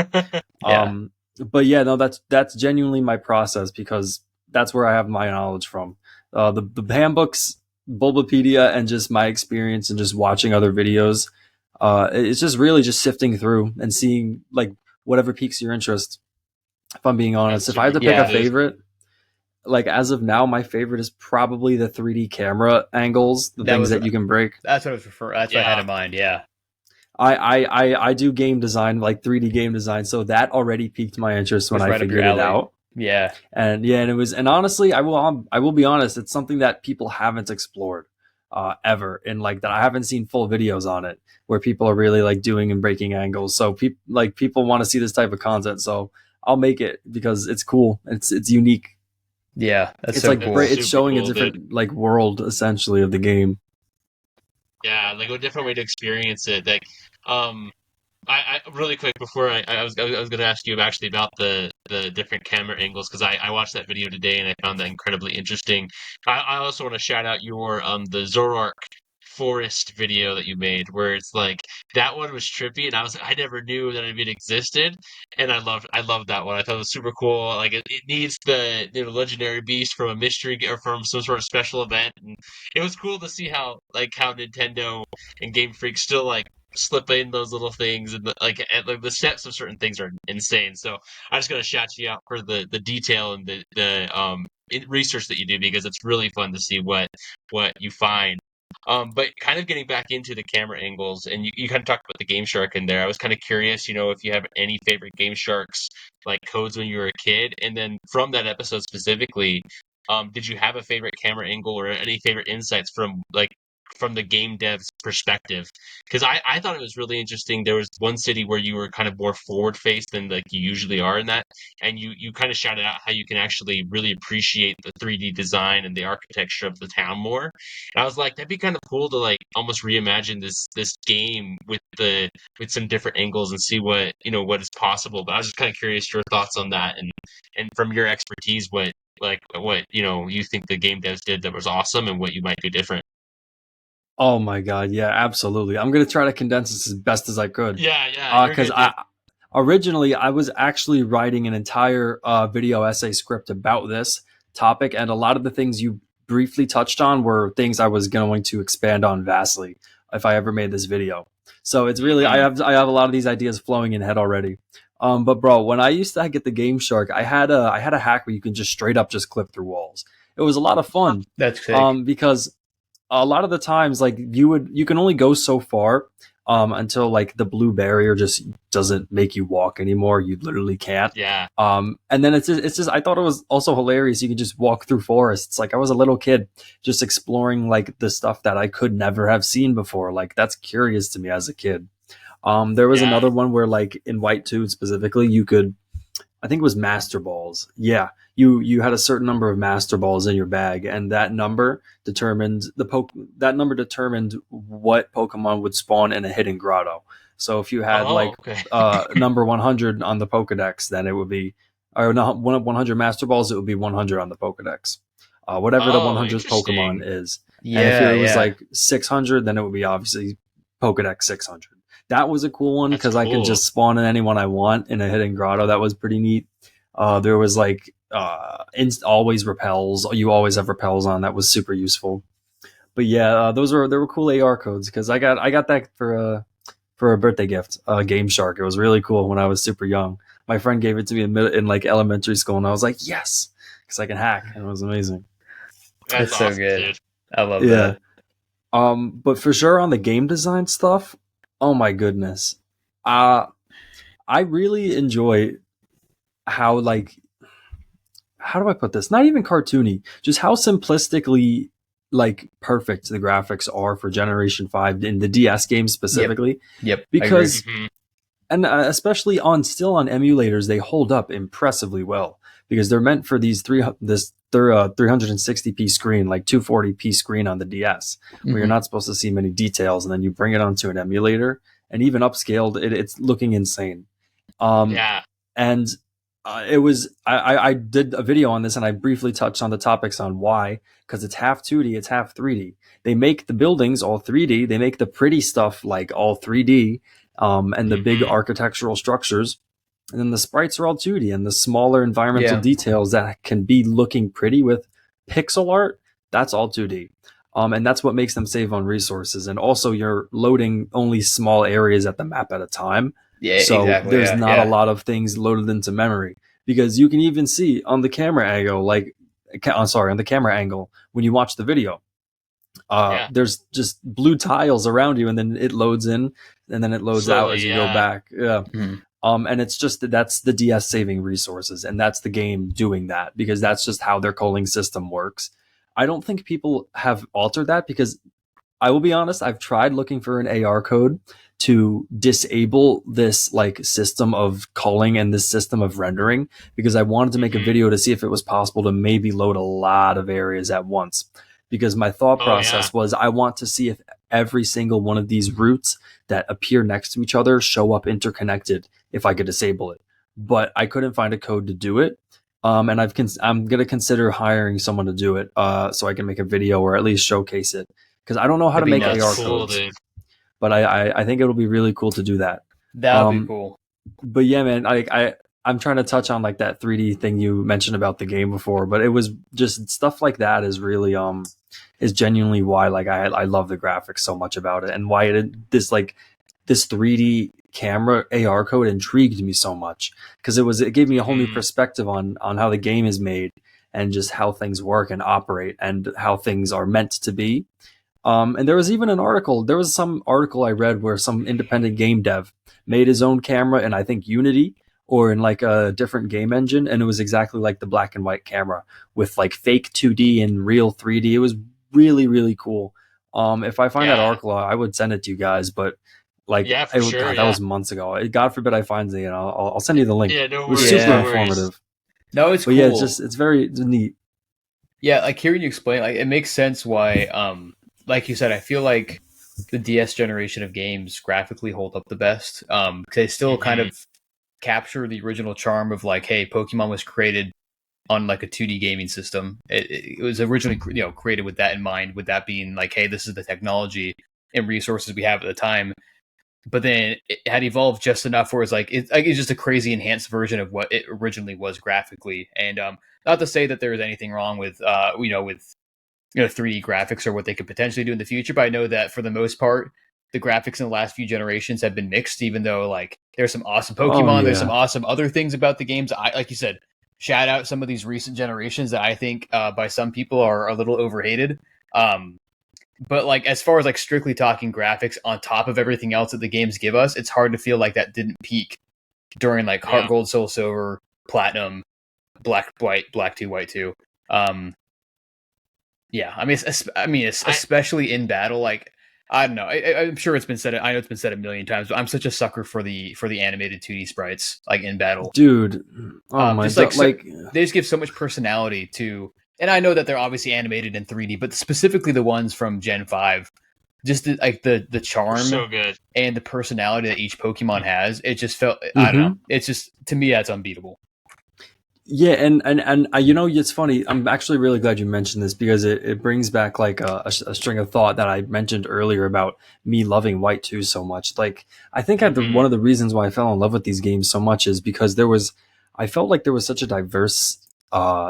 [SPEAKER 3] Yeah.
[SPEAKER 1] But yeah, no, that's genuinely my process, because that's where I have my knowledge from. The handbooks, Bulbapedia, and just my experience and just watching other videos. It's just really just sifting through and seeing like whatever piques your interest. If I'm being
[SPEAKER 2] That's
[SPEAKER 1] honest, if I had
[SPEAKER 2] super
[SPEAKER 1] to pick
[SPEAKER 2] cool,
[SPEAKER 1] a
[SPEAKER 3] Yeah.
[SPEAKER 2] dude.
[SPEAKER 1] favorite, like as of now, my favorite is probably the 3D camera angles, the
[SPEAKER 3] That
[SPEAKER 1] things
[SPEAKER 3] was
[SPEAKER 1] that you can break.
[SPEAKER 3] that's what I was referring. That's what I had
[SPEAKER 2] Yeah.
[SPEAKER 3] in mind. Yeah.
[SPEAKER 1] I do game design, like 3D game design, so that already piqued my interest when
[SPEAKER 3] Was
[SPEAKER 1] I
[SPEAKER 3] right up your
[SPEAKER 1] figured it
[SPEAKER 3] alley.
[SPEAKER 1] out.
[SPEAKER 3] Yeah.
[SPEAKER 1] And yeah, and it was, and honestly, I will be honest, it's something that people haven't explored ever, and like that I haven't seen full videos on it where people are really like doing and breaking angles. So people want to see this type of content, so I'll make it because it's cool. It's unique.
[SPEAKER 3] Yeah. That's
[SPEAKER 1] It's
[SPEAKER 3] so
[SPEAKER 1] like
[SPEAKER 2] That's
[SPEAKER 3] cool.
[SPEAKER 1] it's
[SPEAKER 2] super
[SPEAKER 1] showing a
[SPEAKER 2] cool, dude.
[SPEAKER 1] different like world essentially of the game.
[SPEAKER 2] Yeah, like a different way to experience it. Like, I really quick before I was gonna ask you actually about the the different camera angles, because I watched that video today and I found that incredibly interesting. I also want to shout out your the Zoroark forest video that you made, where it's like that one was trippy, and I never knew that it even existed, and I loved that one. I thought it was super cool. Like it needs the legendary beast from a mystery or from some sort of special event, and it was cool to see how Nintendo and Game Freak still like slip in those little things, and like the steps of certain things are insane. So I just gotta shout you out for the detail and the research that you do, because it's really fun to see what you find. But kind of getting back into the camera angles, and you kind of talked about the Game Shark in there. I was kind of curious, if you have any favorite Game Sharks like codes when you were a kid, and then from that episode specifically, did you have a favorite camera angle or any favorite insights from the game dev's perspective? Because I thought it was really interesting. There was one city where you were kind of more forward faced than like you usually are in that, and you kind of shouted out how you can actually really appreciate the 3D design and the architecture of the town more. And I was like, that'd be kind of cool to like almost reimagine this game with some different angles and see what is possible. But I was just kind of curious your thoughts on that, and from your expertise, what you think the game devs did that was awesome and what you might do different.
[SPEAKER 1] Oh my God. Yeah, absolutely. I'm going to try to condense this as best as I could.
[SPEAKER 2] Yeah.
[SPEAKER 1] Because originally I was actually writing an entire video essay script about this topic. And a lot of the things you briefly touched on were things I was going to expand on vastly if I ever made this video. So it's really, I have a lot of these ideas flowing in head already. But bro, when I used to get the Game Shark, I had a hack where you can just straight up just clip through walls. It was a lot of fun.
[SPEAKER 3] That's sick.
[SPEAKER 1] Because a lot of the times, like you can only go so far until like the blue barrier just doesn't make you walk anymore. You literally can't.
[SPEAKER 2] Yeah.
[SPEAKER 1] And then it's just I thought it was also hilarious. You could just walk through forests. Like I was a little kid just exploring like the stuff that I could never have seen before. Like that's curious to me as a kid. There was another one where like in White 2 specifically, you could, I think it was Master Balls. Yeah. You had a certain number of Master Balls in your bag, and that number determined what Pokemon would spawn in a hidden grotto. So if you had number 100 on the Pokedex, then it would be, or no, 100 Master Balls, it would be 100 on the Pokedex. Whatever the 100th Pokemon is.
[SPEAKER 3] Yeah,
[SPEAKER 1] and if it was like 600, then it would be obviously Pokedex 600. That was a cool one because I could just spawn in anyone I want in a hidden grotto. That was pretty neat. There was like always repels. You always have repels on. That was super useful. But yeah, there were cool AR codes because I got that for a birthday gift. Game Shark. It was really cool when I was super young. My friend gave it to me in like elementary school, and I was like, yes, because I can hack, and it was amazing.
[SPEAKER 3] That's so
[SPEAKER 2] awesome,
[SPEAKER 3] good.
[SPEAKER 2] Dude.
[SPEAKER 3] I love that.
[SPEAKER 1] But for sure on the game design stuff, oh my goodness, I really enjoy how like, how do I put this? Not even cartoony, just how simplistically like perfect the graphics are for Generation 5 in the DS games specifically.
[SPEAKER 3] Yep.
[SPEAKER 1] Because, and especially on emulators, they hold up impressively well because they're meant for these 360p screen, like 240p screen on the DS, where you're not supposed to see many details, and then you bring it onto an emulator, and even upscaled, it's looking insane. And it was I did a video on this, and I briefly touched on the topics on why, because it's half 2D, it's half 3D. They make the buildings all 3D, they make the pretty stuff like all 3D, and the big architectural structures, and then the sprites are all 2D, and the smaller environmental details that can be looking pretty with pixel art, that's all 2D. And that's what makes them save on resources. And also you're loading only small areas at the map at a time. So there's not a lot of things loaded into memory, because you can even see on the camera angle, on the camera angle, when you watch the video, there's just blue tiles around you, and then it loads in, and then it loads out as you go back. And it's just that's the DS saving resources, and that's the game doing that, because that's just how their culling system works. I don't think people have altered that, because I will be honest, I've tried looking for an AR code to disable this like system of culling and this system of rendering, because I wanted to make a video to see if it was possible to maybe load a lot of areas at once. Because my thought process was, I want to see if every single one of these routes that appear next to each other show up interconnected if I could disable it. but I couldn't find a code to do it. And I'm gonna consider hiring someone to do it, so I can make a video or at least showcase it, because I don't know how to make AR codes, but I think it'll be really cool to do that.
[SPEAKER 3] That would be cool.
[SPEAKER 1] But yeah, man, I'm trying to touch on like that 3D thing you mentioned about the game before, but it was just stuff like that is really is genuinely why like I love the graphics so much about it, and why this 3D camera AR code intrigued me so much, because it gave me a whole new perspective on how the game is made and just how things work and operate and how things are meant to be. And there was some article I read where some independent game dev made his own camera in, I think, Unity or in like a different game engine, and it was exactly like the black and white camera with like fake 2D and real 3D. It was really, really cool. If I find that article, I would send it to you guys, but like, that was months ago. God forbid I find it, I'll send you the link.
[SPEAKER 2] Yeah, no
[SPEAKER 1] worries.
[SPEAKER 2] It
[SPEAKER 1] was super informative.
[SPEAKER 3] No, it's
[SPEAKER 1] cool.
[SPEAKER 3] Yeah,
[SPEAKER 1] it's very neat.
[SPEAKER 3] Yeah, like hearing you explain, like it makes sense why, like you said, I feel like the DS generation of games graphically hold up the best. Because they still kind of capture the original charm of like, hey, Pokemon was created on like a 2D gaming system. It was originally created with that in mind, with that being like, hey, this is the technology and resources we have at the time. But then it had evolved just enough where it's just a crazy enhanced version of what it originally was graphically. And not to say that there is anything wrong with 3D graphics or what they could potentially do in the future, but I know that for the most part, the graphics in the last few generations have been mixed. Even though like there's some awesome Pokemon, there's some awesome other things about the games. Like you said, shout out some of these recent generations that I think by some people are a little overhated. But like as far as like strictly talking graphics on top of everything else that the games give us, it's hard to feel like that didn't peak during like Heart Gold, Soul Silver, Platinum, Black 2, White 2. Yeah, I mean, especially in battle. Like I don't know, I'm sure it's been said. I know it's been said a million times, but I'm such a sucker for the animated 2D sprites, like in battle,
[SPEAKER 1] dude. Oh my god!
[SPEAKER 3] They just give so much personality to. And I know that they're obviously animated in 3D, but specifically the ones from Gen 5, just the charm
[SPEAKER 2] so good.
[SPEAKER 3] And the personality that each Pokemon has, it just felt, I don't know. It's just, to me, that's unbeatable.
[SPEAKER 1] Yeah, and it's funny. I'm actually really glad you mentioned this, because it brings back like a string of thought that I mentioned earlier about me loving White 2 so much. Like, I think one of the reasons why I fell in love with these games so much is because I felt like there was such a diverse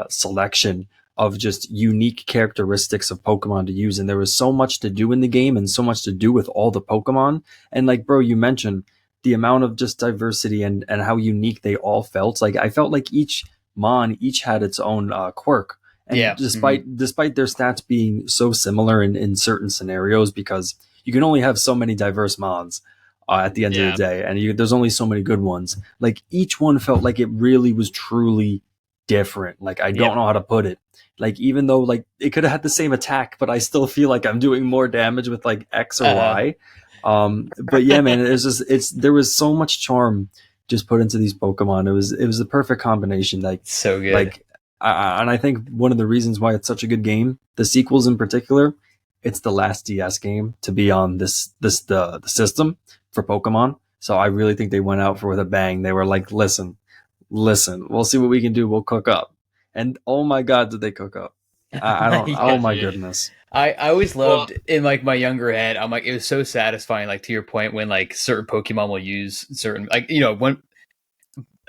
[SPEAKER 1] selection of just unique characteristics of Pokemon to use, and there was so much to do in the game and so much to do with all the Pokemon. And like, bro, you mentioned the amount of just diversity and how unique they all felt. Like, I felt like each had its own quirk, and despite their stats being so similar in certain scenarios, because you can only have so many diverse mons at the end of the day, and there's only so many good ones. Like, each one felt like it really was truly different. Like, I don't know how to put it. Like, even though like it could have had the same attack, but I still feel like I'm doing more damage with like X or Y. But yeah, man, there was so much charm just put into these Pokemon. It was the perfect combination. Like,
[SPEAKER 3] so good.
[SPEAKER 1] Like, and I think one of the reasons why it's such a good game, the sequels in particular, it's the last DS game to be on the system for Pokemon. So I really think they went out with a bang. They were like, listen, we'll see what we can do. We'll cook up. And oh my god, did they cook up? I don't. Oh my goodness.
[SPEAKER 3] I always loved in like my younger head. I'm like, it was so satisfying. Like, to your point, when like certain Pokemon will use certain, like, when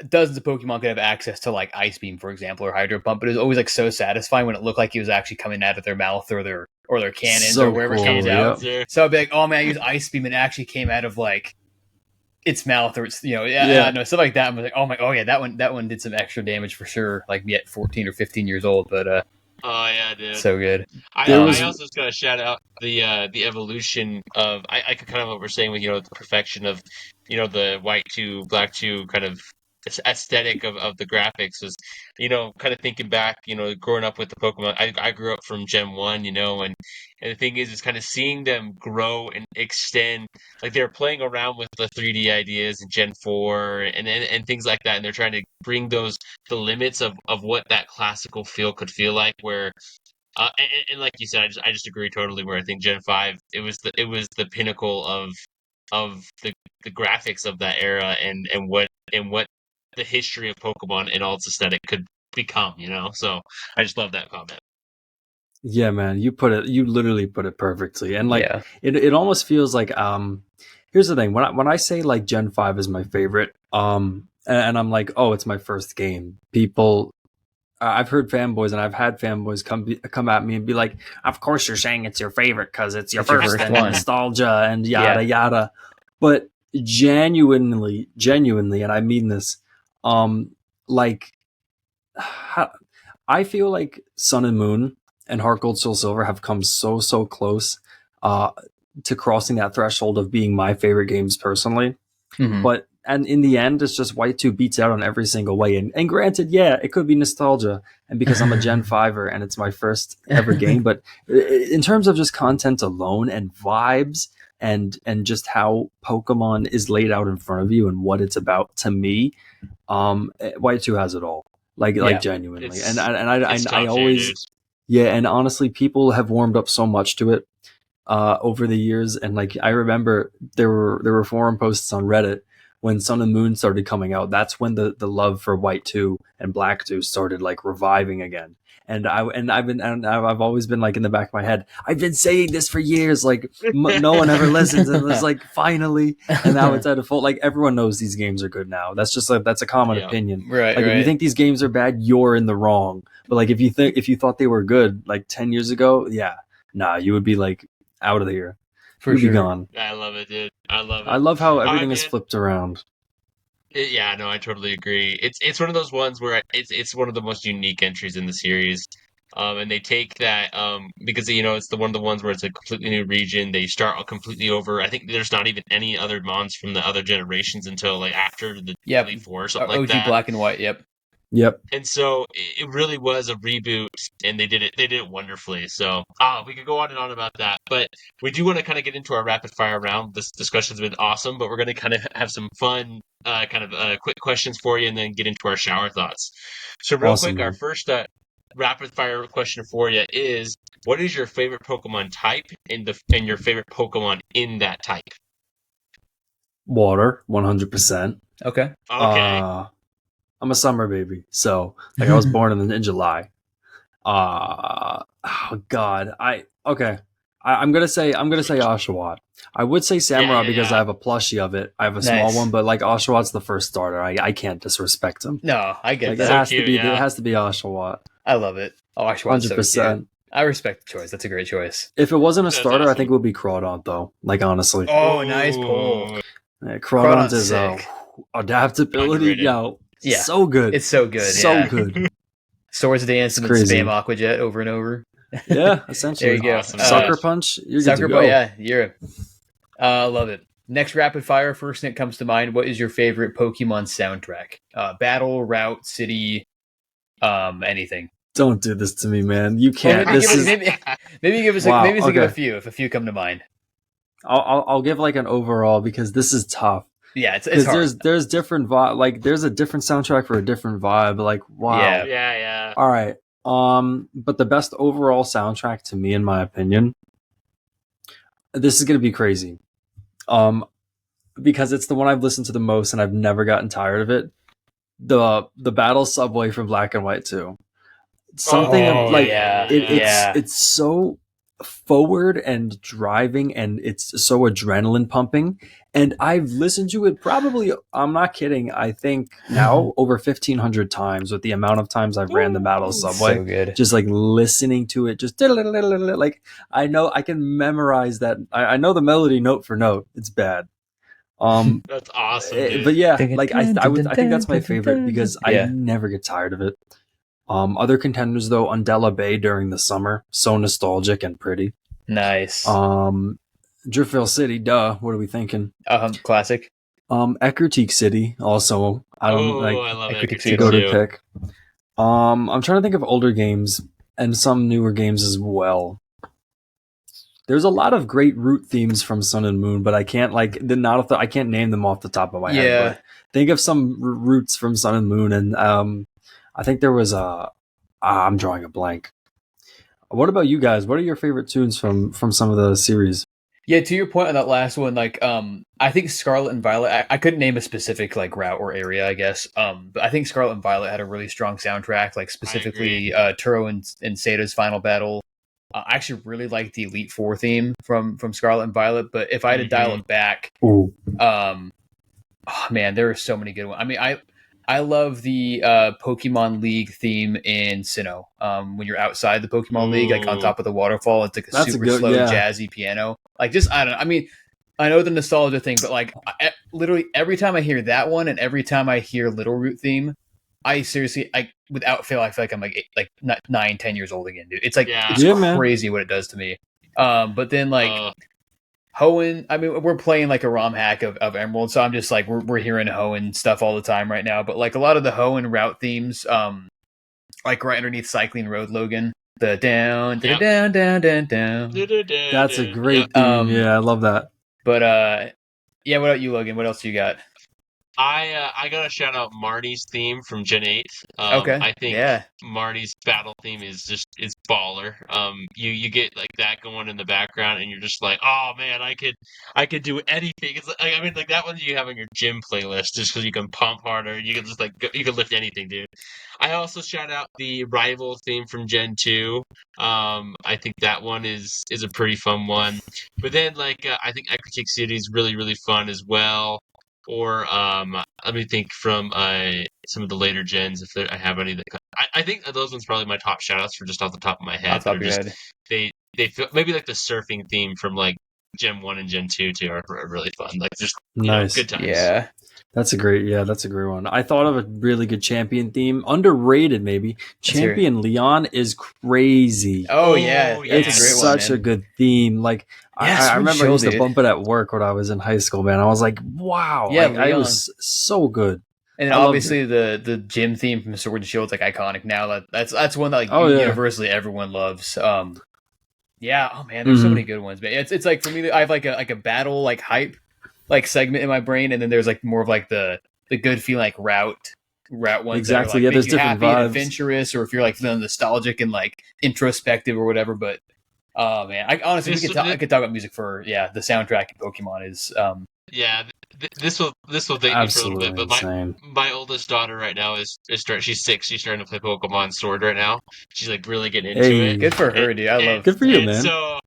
[SPEAKER 3] dozens of Pokemon could have access to like Ice Beam, for example, or Hydro Pump, but it was always like so satisfying when it looked like it was actually coming out of their mouth or their cannons or wherever it comes out. So I'd be like, oh man, I use Ice Beam, and it actually came out of like its mouth, or it's stuff like that. I'm like, that one did some extra damage for sure. Like me at 14 or 15 years old, but
[SPEAKER 2] oh yeah, dude,
[SPEAKER 3] so good.
[SPEAKER 2] I also just gotta shout out the evolution of I could kind of what we're saying with the perfection of the White 2, Black 2 kind of aesthetic of the graphics was kind of thinking back, growing up with the Pokemon. I grew up from Gen 1, and the thing is kind of seeing them grow and extend. Like, they're playing around with the 3D ideas in Gen 4 and things like that, and they're trying to bring the limits of what that classical feel could feel like, where and like you said, I just agree totally, where I think Gen 5 it was the pinnacle of the graphics of that era and what the history of Pokemon and all its aesthetic could become, So I just love that comment.
[SPEAKER 1] Yeah, man, you literally put it perfectly. And like it almost feels like here's the thing. When I say like Gen 5 is my favorite, and I'm like, "Oh, it's my first game." People I've heard fanboys and I've had fanboys come at me and be like, "Of course you're saying it's your favorite cuz it's your first and
[SPEAKER 3] one.
[SPEAKER 1] Nostalgia and yada yada." But genuinely, and I mean this, like I feel like Sun and Moon and Heart Gold Soul Silver have come so close to crossing that threshold of being my favorite games personally. But and in the end, it's just White 2 beats out on every single way. And granted, yeah, it could be nostalgia, and because I'm a Gen 5er and it's my first ever game. But in terms of just content alone and vibes and just how Pokemon is laid out in front of you and what it's about, to me, White 2 has it all. Like genuinely. I always, and honestly, people have warmed up so much to it over the years. And like, I remember there were forum posts on Reddit when Sun and Moon started coming out. That's when the love for White 2 and Black 2 started like reviving again. And I've always been like in the back of my head, I've been saying this for years, like no one ever listens, and it was like finally, and now it's at a full, like everyone knows these games are good now. That's just like, that's a common opinion,
[SPEAKER 3] right?
[SPEAKER 1] Like if you think these games are bad, you're in the wrong. But like if you thought they were good like 10 years ago, you would be like out of here.
[SPEAKER 3] For sure.
[SPEAKER 1] Be gone.
[SPEAKER 2] I love it, dude. I love it.
[SPEAKER 1] I love how everything is flipped around.
[SPEAKER 2] Yeah, no, I totally agree. It's one of those ones where it's one of the most unique entries in the series. And they take that because it's one of the ones where it's a completely new region. They start completely over. I think there's not even any other mons from the other generations until like after the Elite Four or something like that.
[SPEAKER 3] OG Black and White.
[SPEAKER 1] Yep.
[SPEAKER 2] And so it really was a reboot, and they did it wonderfully. So we could go on and on about that, but we do want to kind of get into our rapid fire round. This discussion's been awesome, but we're going to kind of have some fun, quick questions for you, and then get into our shower thoughts. So real quick, our first rapid fire question for you is: what is your favorite Pokemon type and your favorite Pokemon in that type?
[SPEAKER 1] Water, 100%.
[SPEAKER 3] Okay.
[SPEAKER 1] I'm a summer baby, so like I was born in July. Oh God, I'm gonna say Oshawott. I would say Samurott because I have a plushie of it. I have a small one, but like Oshawott's the first starter. I can't disrespect him.
[SPEAKER 3] No, I get that.
[SPEAKER 1] It has to be Oshawott.
[SPEAKER 3] I love it. Oh, Oshawott's 100%. So cute. I respect the choice. That's a great choice.
[SPEAKER 1] If it wasn't a starter, awesome. I think it would be Crawdont though. Like honestly.
[SPEAKER 3] Oh, nice pull.
[SPEAKER 1] Yeah, Crawdont is adaptability. Yeah, so good.
[SPEAKER 3] It's so good.
[SPEAKER 1] So good.
[SPEAKER 3] Swords Dance and spam Aqua Jet over and over.
[SPEAKER 1] Yeah, essentially.
[SPEAKER 3] There you go.
[SPEAKER 2] Awesome.
[SPEAKER 1] Sucker Punch. You're good to go.
[SPEAKER 3] You're. Love it. Next rapid fire. First thing that comes to mind. What is your favorite Pokemon soundtrack? Battle, route, city, anything.
[SPEAKER 1] Don't do this to me, man. You can't.
[SPEAKER 3] Well, maybe give us give a few if a few come to mind.
[SPEAKER 1] I'll give like an overall because this is tough.
[SPEAKER 3] Yeah, it's hard.
[SPEAKER 1] There's different vibe. Like there's a different soundtrack for a different vibe. Like wow.
[SPEAKER 2] Yeah.
[SPEAKER 1] All right. But the best overall soundtrack to me, in my opinion, this is gonna be crazy. Because it's the one I've listened to the most and I've never gotten tired of it. The Battle Subway from Black and White 2. It's so forward and driving and it's so adrenaline pumping, and I've listened to it probably, I'm not kidding, I think now over 1,500 times with the amount of times I've ran the Battle Subway.
[SPEAKER 3] So good.
[SPEAKER 1] Just like listening to it, just like I know I can memorize that. I know the melody note for note. It's bad.
[SPEAKER 2] That's awesome, dude.
[SPEAKER 1] But yeah, like I think that's my favorite because I never get tired of it. Other contenders though, Undella Bay during the summer, so nostalgic and pretty.
[SPEAKER 3] Nice.
[SPEAKER 1] Driftville City, duh. What are we thinking?
[SPEAKER 3] Classic.
[SPEAKER 1] Ecruteak City, also.
[SPEAKER 2] I love Ecruteak City.
[SPEAKER 1] Go to pick. I'm trying to think of older games and some newer games as well. There's a lot of great route themes from Sun and Moon, but I can't I can't name them off the top of my head. But think of some routes from Sun and Moon, and I think there was I'm drawing a blank. What about you guys? What are your favorite tunes from some of the series?
[SPEAKER 3] Yeah, to your point on that last one, like I think Scarlet and Violet. I couldn't name a specific like route or area, I guess. But I think Scarlet and Violet had a really strong soundtrack, like specifically Turo and Sato's final battle. I actually really like the Elite Four theme from Scarlet and Violet. But if I had to dial it back, oh man, there are so many good ones. I mean, I love the Pokemon League theme in Sinnoh. When you're outside the Pokemon League, like on top of the waterfall, it's like a super slow, jazzy piano. Like, just, I don't know. I mean, I know the nostalgia thing, but like, literally every time I hear that one and every time I hear Little Root theme, I seriously, without fail, I feel like I'm like 9-10 years old again, dude. It's like, it's crazy what it does to me. But then like, Hoenn, I mean, we're playing like a ROM hack of Emerald, so I'm just like, we're hearing Hoenn stuff all the time right now. But like a lot of the Hoenn route themes, like right underneath Cycling Road Logan, the down, down, down, down, down.
[SPEAKER 1] That's a great theme. Yeah, I love that.
[SPEAKER 3] But yeah, what about you, Logan? What else you got?
[SPEAKER 2] I gotta shout out Marnie's theme from Gen 8.
[SPEAKER 3] Okay.
[SPEAKER 2] I think Marnie's battle theme is baller. You get like that going in the background, and you're just like, oh man, I could do anything. It's like, I mean, like that one you have on your gym playlist just because you can pump harder. You can just like you can lift anything, dude. I also shout out the Rival theme from Gen 2. I think that one is a pretty fun one. But then like I think Ecritic City is really fun as well. Or let me think from some of the later gens if I have any that I think those ones probably my top shoutouts for just off the top of my head. They feel maybe like the surfing theme from like Gen 1 and Gen 2 too are really fun. Like just
[SPEAKER 1] nice,
[SPEAKER 2] good times.
[SPEAKER 3] Yeah.
[SPEAKER 1] That's a great one. I thought of a really good champion theme. Underrated, maybe. Champion Leon is crazy.
[SPEAKER 3] Oh yeah.
[SPEAKER 1] It's a great such a good theme. Like, I remember I used to bump it at work when I was in high school, man. I was like, wow. Yeah, it was so good.
[SPEAKER 3] And then obviously the gym theme from Sword and Shield is like iconic now. That's one that like universally everyone loves. Yeah, oh man, there's so many good ones. But it's like for me, I have like a battle like hype like segment in my brain, and then there's like more of like the good feeling like route ones.
[SPEAKER 1] Exactly.
[SPEAKER 3] That are, like,
[SPEAKER 1] there's different
[SPEAKER 3] happy
[SPEAKER 1] vibes.
[SPEAKER 3] And adventurous, or if you're like feeling nostalgic and like introspective or whatever. But oh man, I honestly I could talk about music for the soundtrack in Pokemon is
[SPEAKER 2] this will date me for a little bit, but
[SPEAKER 1] insane.
[SPEAKER 2] my oldest daughter right now she's 6. She's starting to play Pokemon Sword right now. She's like really getting into it.
[SPEAKER 3] Good for her, dude. I love.
[SPEAKER 1] Good for you, man.
[SPEAKER 2] So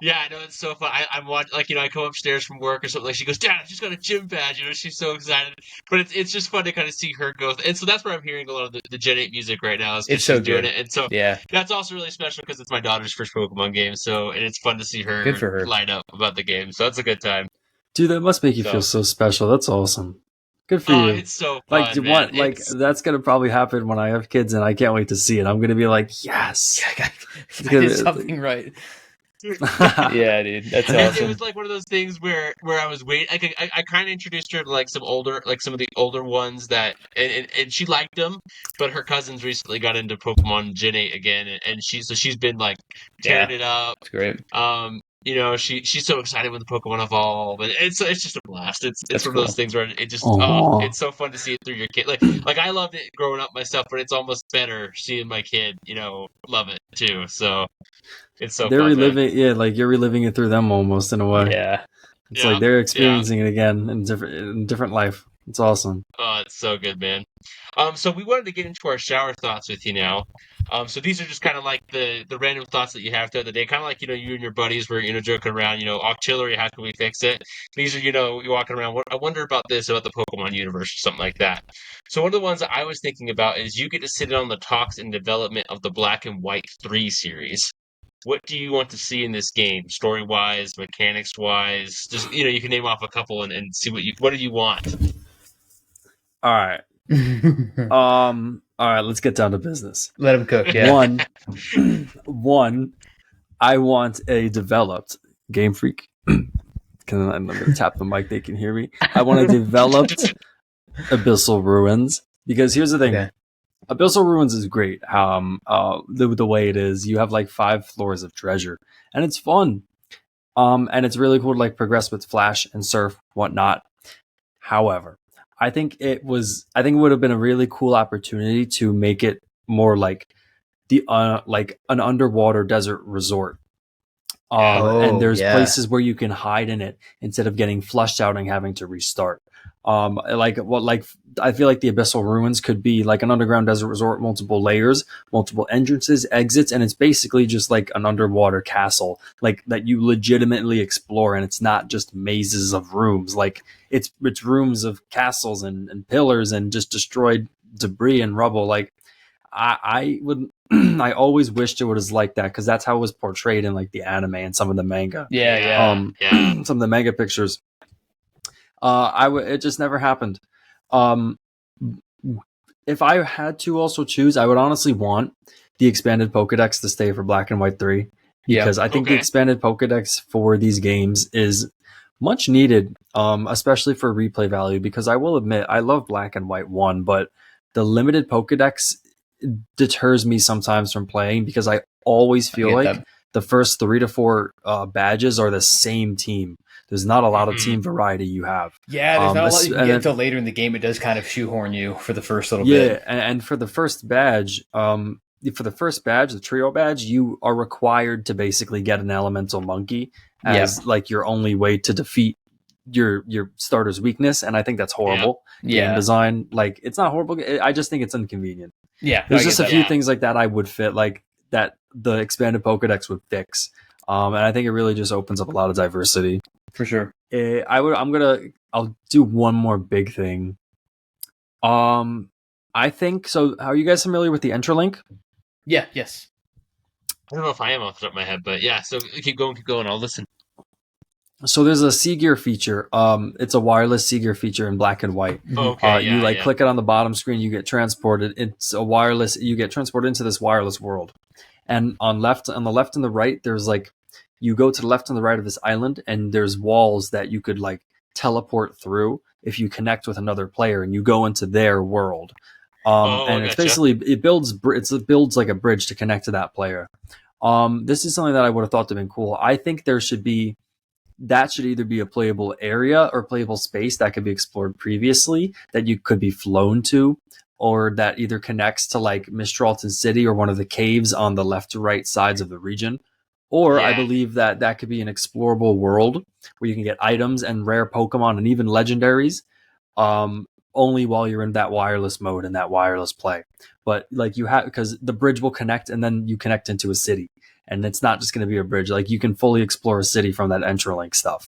[SPEAKER 2] yeah, I know it's so fun. I'm watching, like I come upstairs from work or something. Like she goes, Dad, she's got a gym badge. She's so excited. But it's just fun to kind of see her go. And so that's where I'm hearing a lot of the Gen 8 music right now.
[SPEAKER 3] It's so
[SPEAKER 2] doing
[SPEAKER 3] good.
[SPEAKER 2] it, and so that's also really special because it's my daughter's first Pokemon game. So and it's fun to see her, light up about the game. So it's a good time.
[SPEAKER 1] Dude, that must make you feel so special. That's awesome. Good for you.
[SPEAKER 2] It's so fun, man.
[SPEAKER 1] That's gonna probably happen when I have kids, and I can't wait to see it. I'm gonna be like, yes,
[SPEAKER 3] I did something right. Yeah, dude, that's awesome.
[SPEAKER 2] It was like one of those things where I was waiting. I kind of introduced her to like some of the older ones that, and she liked them, but her cousins recently got into Pokemon Gen 8 again, and she's been like tearing it up.
[SPEAKER 3] It's great.
[SPEAKER 2] She's so excited when the Pokemon evolve, and it's just a blast. It's one of those things where it just it's so fun to see it through your kid. Like I loved it growing up myself, but it's almost better seeing my kid, love it too. So it's so
[SPEAKER 1] they're
[SPEAKER 2] fun,
[SPEAKER 1] reliving,
[SPEAKER 2] man.
[SPEAKER 1] like you're reliving it through them almost in a way.
[SPEAKER 3] Yeah,
[SPEAKER 1] it's like they're experiencing it again in different life. It's awesome.
[SPEAKER 2] Oh, it's so good, man. So we wanted to get into our shower thoughts with you now. So these are just kind of like the random thoughts that you have throughout the day, kind of like you and your buddies were joking around. Octillery, how can we fix it? These are you're walking around. I wonder about this about the Pokemon universe or something like that. So one of the ones that I was thinking about is you get to sit in on the talks and development of the Black and White 3 series. What do you want to see in this game, story-wise, mechanics-wise? Just you can name off a couple and see what do you want.
[SPEAKER 1] All right. All right. Let's get down to business.
[SPEAKER 3] Let him cook. Yeah.
[SPEAKER 1] One. I want a developed Game Freak. I'm going to tap the mic. They can hear me. I want a developed Abyssal Ruins because here's the thing. Okay. Abyssal Ruins is great. The way it is, you have like 5 floors of treasure, and it's fun. And it's really cool to like progress with Flash and Surf, whatnot. However, I think it would have been a really cool opportunity to make it more like like an underwater desert resort. And there's places where you can hide in it instead of getting flushed out and having to restart. I feel like the Abyssal Ruins could be like an underground desert resort, multiple layers, multiple entrances, exits, and it's basically just like an underwater castle, like that you legitimately explore, and it's not just mazes of rooms. Like it's rooms of castles and pillars and just destroyed debris and rubble. Like I would, I always wished it was like that because that's how it was portrayed in like the anime and some of the manga. Some of the manga pictures. It just never happened. If I had to also choose, I would honestly want the expanded Pokedex to stay for Black and White 3 because I think the expanded Pokedex for these games is much needed, especially for replay value, because I will admit I love Black and White 1, but the limited Pokedex deters me sometimes from playing because I always feel like the first 3 to 4 badges are the same team. There's not a lot of team variety you have.
[SPEAKER 3] Yeah, there's not a lot you can get until later in the game. It does kind of shoehorn you for the first little bit.
[SPEAKER 1] Yeah, and for the first badge, the trio badge, you are required to basically get an elemental monkey as like your only way to defeat your starter's weakness, and I think that's horrible game design. Like, it's not horrible. I just think it's inconvenient.
[SPEAKER 3] Yeah,
[SPEAKER 1] there's just a few things like that I would fit, like that the expanded Pokedex would fix, and I think it really just opens up a lot of diversity.
[SPEAKER 3] For sure.
[SPEAKER 1] I'll do one more big thing. I think so. Are you guys familiar with the Entralink?
[SPEAKER 3] Yeah. Yes.
[SPEAKER 2] I don't know if I am off the top of my head, but yeah. So keep going. I'll listen.
[SPEAKER 1] So there's a Sea Gear feature. It's a wireless Sea Gear feature in Black and White. You click it on the bottom screen, you get transported. It's a wireless. You get transported into this wireless world, and on the left and the right, there's like. You go to the left and the right of this island, and there's walls that you could like teleport through if you connect with another player, and you go into their world. It's basically it builds like a bridge to connect to that player. This is something that I would have thought to have been cool. I think there should be that should either be a playable area or playable space that could be explored previously that you could be flown to, or that either connects to like Mistralton City or one of the caves on the left to right sides of the region. Or I believe that could be an explorable world where you can get items and rare Pokemon and even legendaries only while you're in that wireless mode and that wireless play. But like you have, because the bridge will connect and then you connect into a city. And it's not just going to be a bridge. Like you can fully explore a city from that Entralink stuff.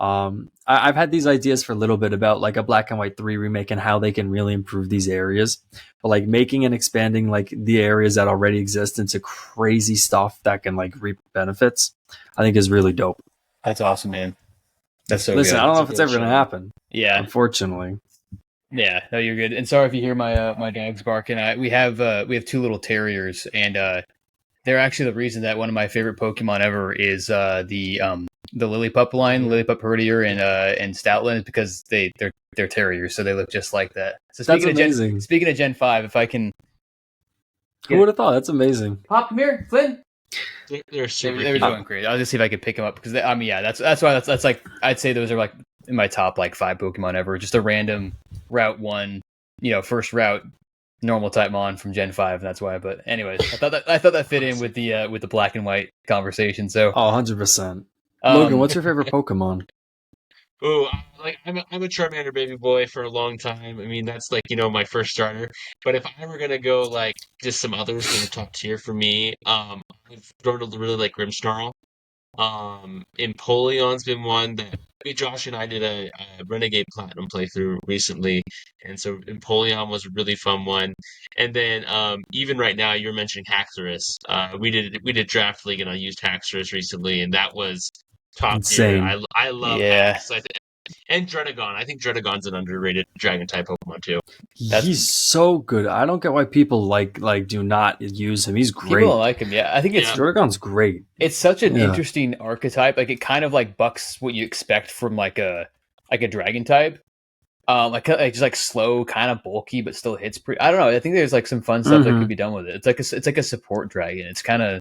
[SPEAKER 1] I've had these ideas for a little bit about like a Black and White 3 remake and how they can really improve these areas. But like making and expanding like the areas that already exist into crazy stuff that can like reap benefits, I think is really dope.
[SPEAKER 3] That's awesome, man. That's so
[SPEAKER 1] Listen,
[SPEAKER 3] good.
[SPEAKER 1] I don't know if it's ever going to happen.
[SPEAKER 3] Yeah.
[SPEAKER 1] Unfortunately.
[SPEAKER 3] Yeah, no, you're good. And sorry if you hear my my dogs barking. We have 2 little terriers, and they're actually the reason that one of my favorite Pokemon ever is the Lillipup line, Lillipup Herdier and Stoutland, because they're terriers, so they look just like that. So
[SPEAKER 1] that's amazing.
[SPEAKER 3] Speaking of Gen 5, if I can,
[SPEAKER 1] who would have thought? That's amazing.
[SPEAKER 3] Pop, come here, Flynn.
[SPEAKER 2] They're super.
[SPEAKER 3] They were doing great. I'll just see if I could pick them up because that's why that's like I'd say those are like in my top like 5 Pokemon ever. Just a random Route 1, first route. Normal type mon from Gen 5, and that's why. But anyways, I thought that fit in with the Black and White conversation. So
[SPEAKER 1] 100%. Logan, what's your favorite Pokemon?
[SPEAKER 2] Oh, I'm a Charmander baby boy for a long time. I mean, that's like my first starter. But if I were gonna go like just some others in the top tier for me, I've grown to really like Grimmsnarl. Empoleon's been one that Josh and I did a Renegade Platinum playthrough recently, and so Empoleon was a really fun one. And then even right now, you were mentioning Haxorus. We did Draft League, and I used Haxorus recently, and that was top tier. I love Hax. And Dredagon. I think Dredagon's an underrated Dragon type Pokemon too.
[SPEAKER 1] He's so good. I don't get why people like do not use him. He's great.
[SPEAKER 3] People like him. Yeah, I think
[SPEAKER 1] Dredagon's great.
[SPEAKER 3] It's such an interesting archetype. Like it kind of like bucks what you expect from like a dragon type. Like just like slow, kind of bulky, but still hits pretty. I don't know. I think there's like some fun stuff that could be done with it. It's like a support dragon. It's kind of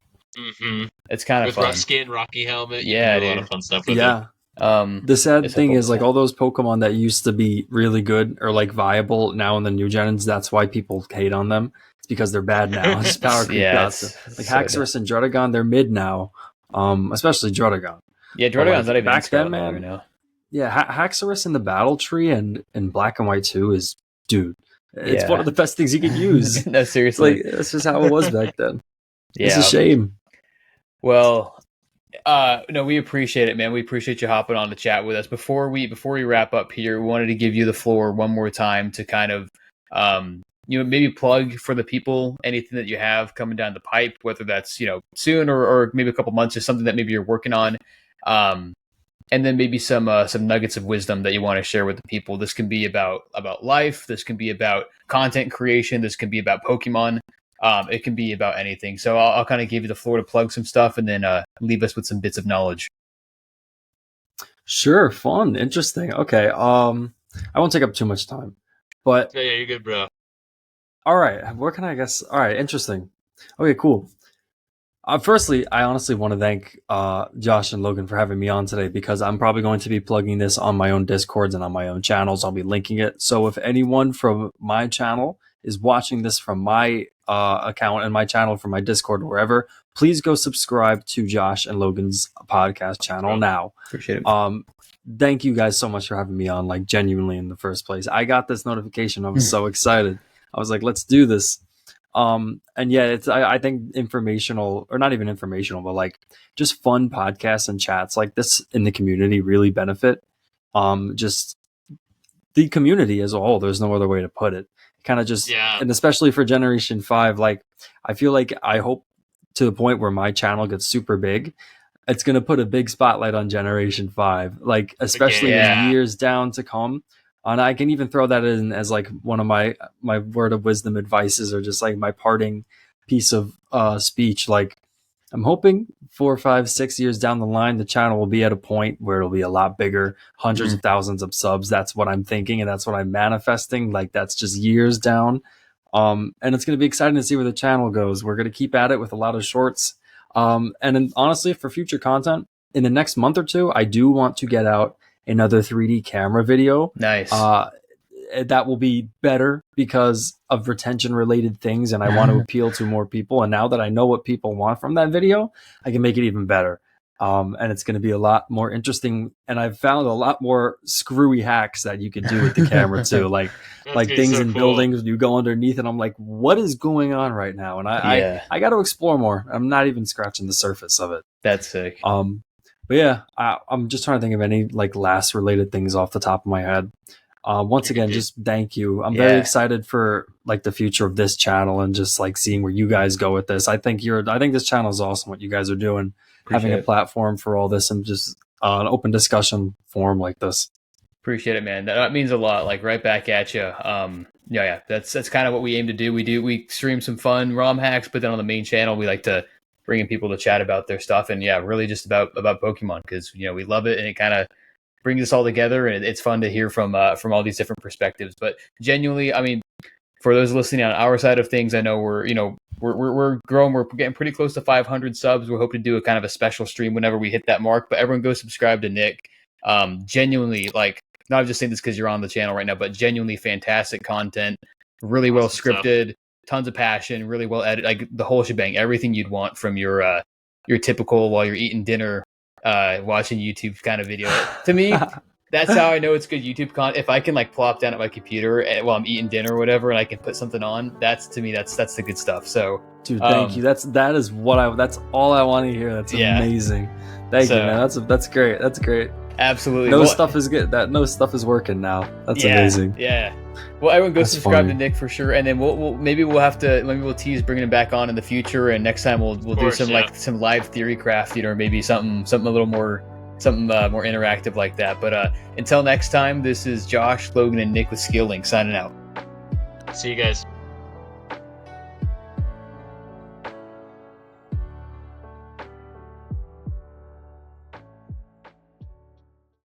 [SPEAKER 3] it's kind of
[SPEAKER 2] with
[SPEAKER 3] fun.
[SPEAKER 2] rough skin, rocky helmet.
[SPEAKER 3] Yeah,
[SPEAKER 2] a lot of fun stuff with it.
[SPEAKER 1] The sad thing is like all those Pokemon that used to be really good or like viable now in the new gens, that's why people hate on them. It's because they're bad now. It's power creep. Like Haxorus and Dredagon, they're mid now. especially Drudagon.
[SPEAKER 3] Yeah, Drudagon's not even
[SPEAKER 1] back then,
[SPEAKER 3] man.
[SPEAKER 1] man.
[SPEAKER 3] Now.
[SPEAKER 1] Yeah, Haxorus in the battle tree and in Black and White 2 is, dude, it's one of the best things you could use.
[SPEAKER 3] No, seriously.
[SPEAKER 1] That's just how it was back then.
[SPEAKER 3] Yeah.
[SPEAKER 1] It's a shame.
[SPEAKER 3] Well, no, we appreciate it, man. We appreciate you hopping on the chat with us. Before we wrap up here, we wanted to give you the floor one more time to kind of, maybe plug for the people anything that you have coming down the pipe, whether that's, soon or maybe a couple months or something that maybe you're working on. And then maybe some nuggets of wisdom that you want to share with the people. This can be about life. This can be about content creation. This can be about Pokemon. It can be about anything. So I'll kind of give you the floor to plug some stuff and then leave us with some bits of knowledge.
[SPEAKER 1] Sure. Fun. Interesting. Okay. I won't take up too much time, but
[SPEAKER 2] yeah, you're good, bro.
[SPEAKER 1] All right. Where can I guess? All right. Interesting. Okay, cool. Firstly, I honestly want to thank Josh and Logan for having me on today, because I'm probably going to be plugging this on my own Discords and on my own channels. I'll be linking it. So if anyone from my channel is watching this from my account and my channel from my Discord or wherever, please go subscribe to Josh and Logan's podcast channel now.
[SPEAKER 3] Appreciate it.
[SPEAKER 1] Thank you guys so much for having me on, like genuinely in the first place. I got this notification. I was so excited. I was like, let's do this. And yeah, it's I think informational, or not even informational, but like just fun podcasts and chats like this in the community really benefit just the community as a whole. There's no other way to put it. Kind of just, and especially for Generation 5, like I feel like I hope to the point where my channel gets super big, it's going to put a big spotlight on Generation 5, like especially in years down to come. And I can even throw that in as like one of my word of wisdom advices, or just like my parting piece of speech. Like I'm hoping 4, 5, 6 years down the line, the channel will be at a point where it'll be a lot bigger, hundreds of thousands of subs. That's what I'm thinking, and that's what I'm manifesting. Like that's just years down. And it's going to be exciting to see where the channel goes. We're going to keep at it with a lot of shorts. And then honestly, for future content in the next month or two, I do want to get out another 3D camera video.
[SPEAKER 3] Nice.
[SPEAKER 1] That will be better because of retention related things, and I want to appeal to more people. And now that I know what people want from that video, I can make it even better. And it's going to be a lot more interesting. And I've found a lot more screwy hacks that you can do with the camera too. Like things so in cool. buildings, you go underneath and I'm like, what is going on right now? And I got to explore more. I'm not even scratching the surface of it.
[SPEAKER 3] That's sick.
[SPEAKER 1] But yeah, I'm just trying to think of any like last related things off the top of my head. Once again, just thank you. I'm very excited for like the future of this channel and just like seeing where you guys go with this. I think this channel is awesome. What you guys are doing, having a platform for all this, and just an open discussion forum like this.
[SPEAKER 3] Appreciate it, man. That means a lot. Like right back at you. That's kind of what we aim to do. We stream some fun ROM hacks, but then on the main channel, we like to bring in people to chat about their stuff, and really just about Pokemon, because we love it, and it kind of brings us all together, and it's fun to hear from all these different perspectives. But genuinely, I mean, for those listening on our side of things, I know we're growing. We're getting pretty close to 500 subs. We're hoping to do a kind of a special stream whenever we hit that mark. But everyone go subscribe to Nick. Genuinely, like, not just saying this because you're on the channel right now, but genuinely fantastic content, really well scripted. Tons of passion, really well edited, like the whole shebang, everything you'd want from your typical while you're eating dinner, watching YouTube kind of video. To me, that's how I know it's good YouTube content. If I can like plop down at my computer while I'm eating dinner or whatever, and I can put something on, that's the good stuff. So,
[SPEAKER 1] dude, thank you. That's all I want to hear. That's amazing. Thank you, man. That's great. That's great.
[SPEAKER 3] Absolutely.
[SPEAKER 1] Stuff is good. No stuff is working now. That's amazing.
[SPEAKER 3] Yeah. Well, everyone go subscribe to Nick for sure, and then we'll tease bringing him back on in the future, and next time we'll do some live theory crafting, or maybe something a little more more interactive like that. But until next time, this is Josh, Logan, and Nick with Skill Link signing out.
[SPEAKER 2] See you guys.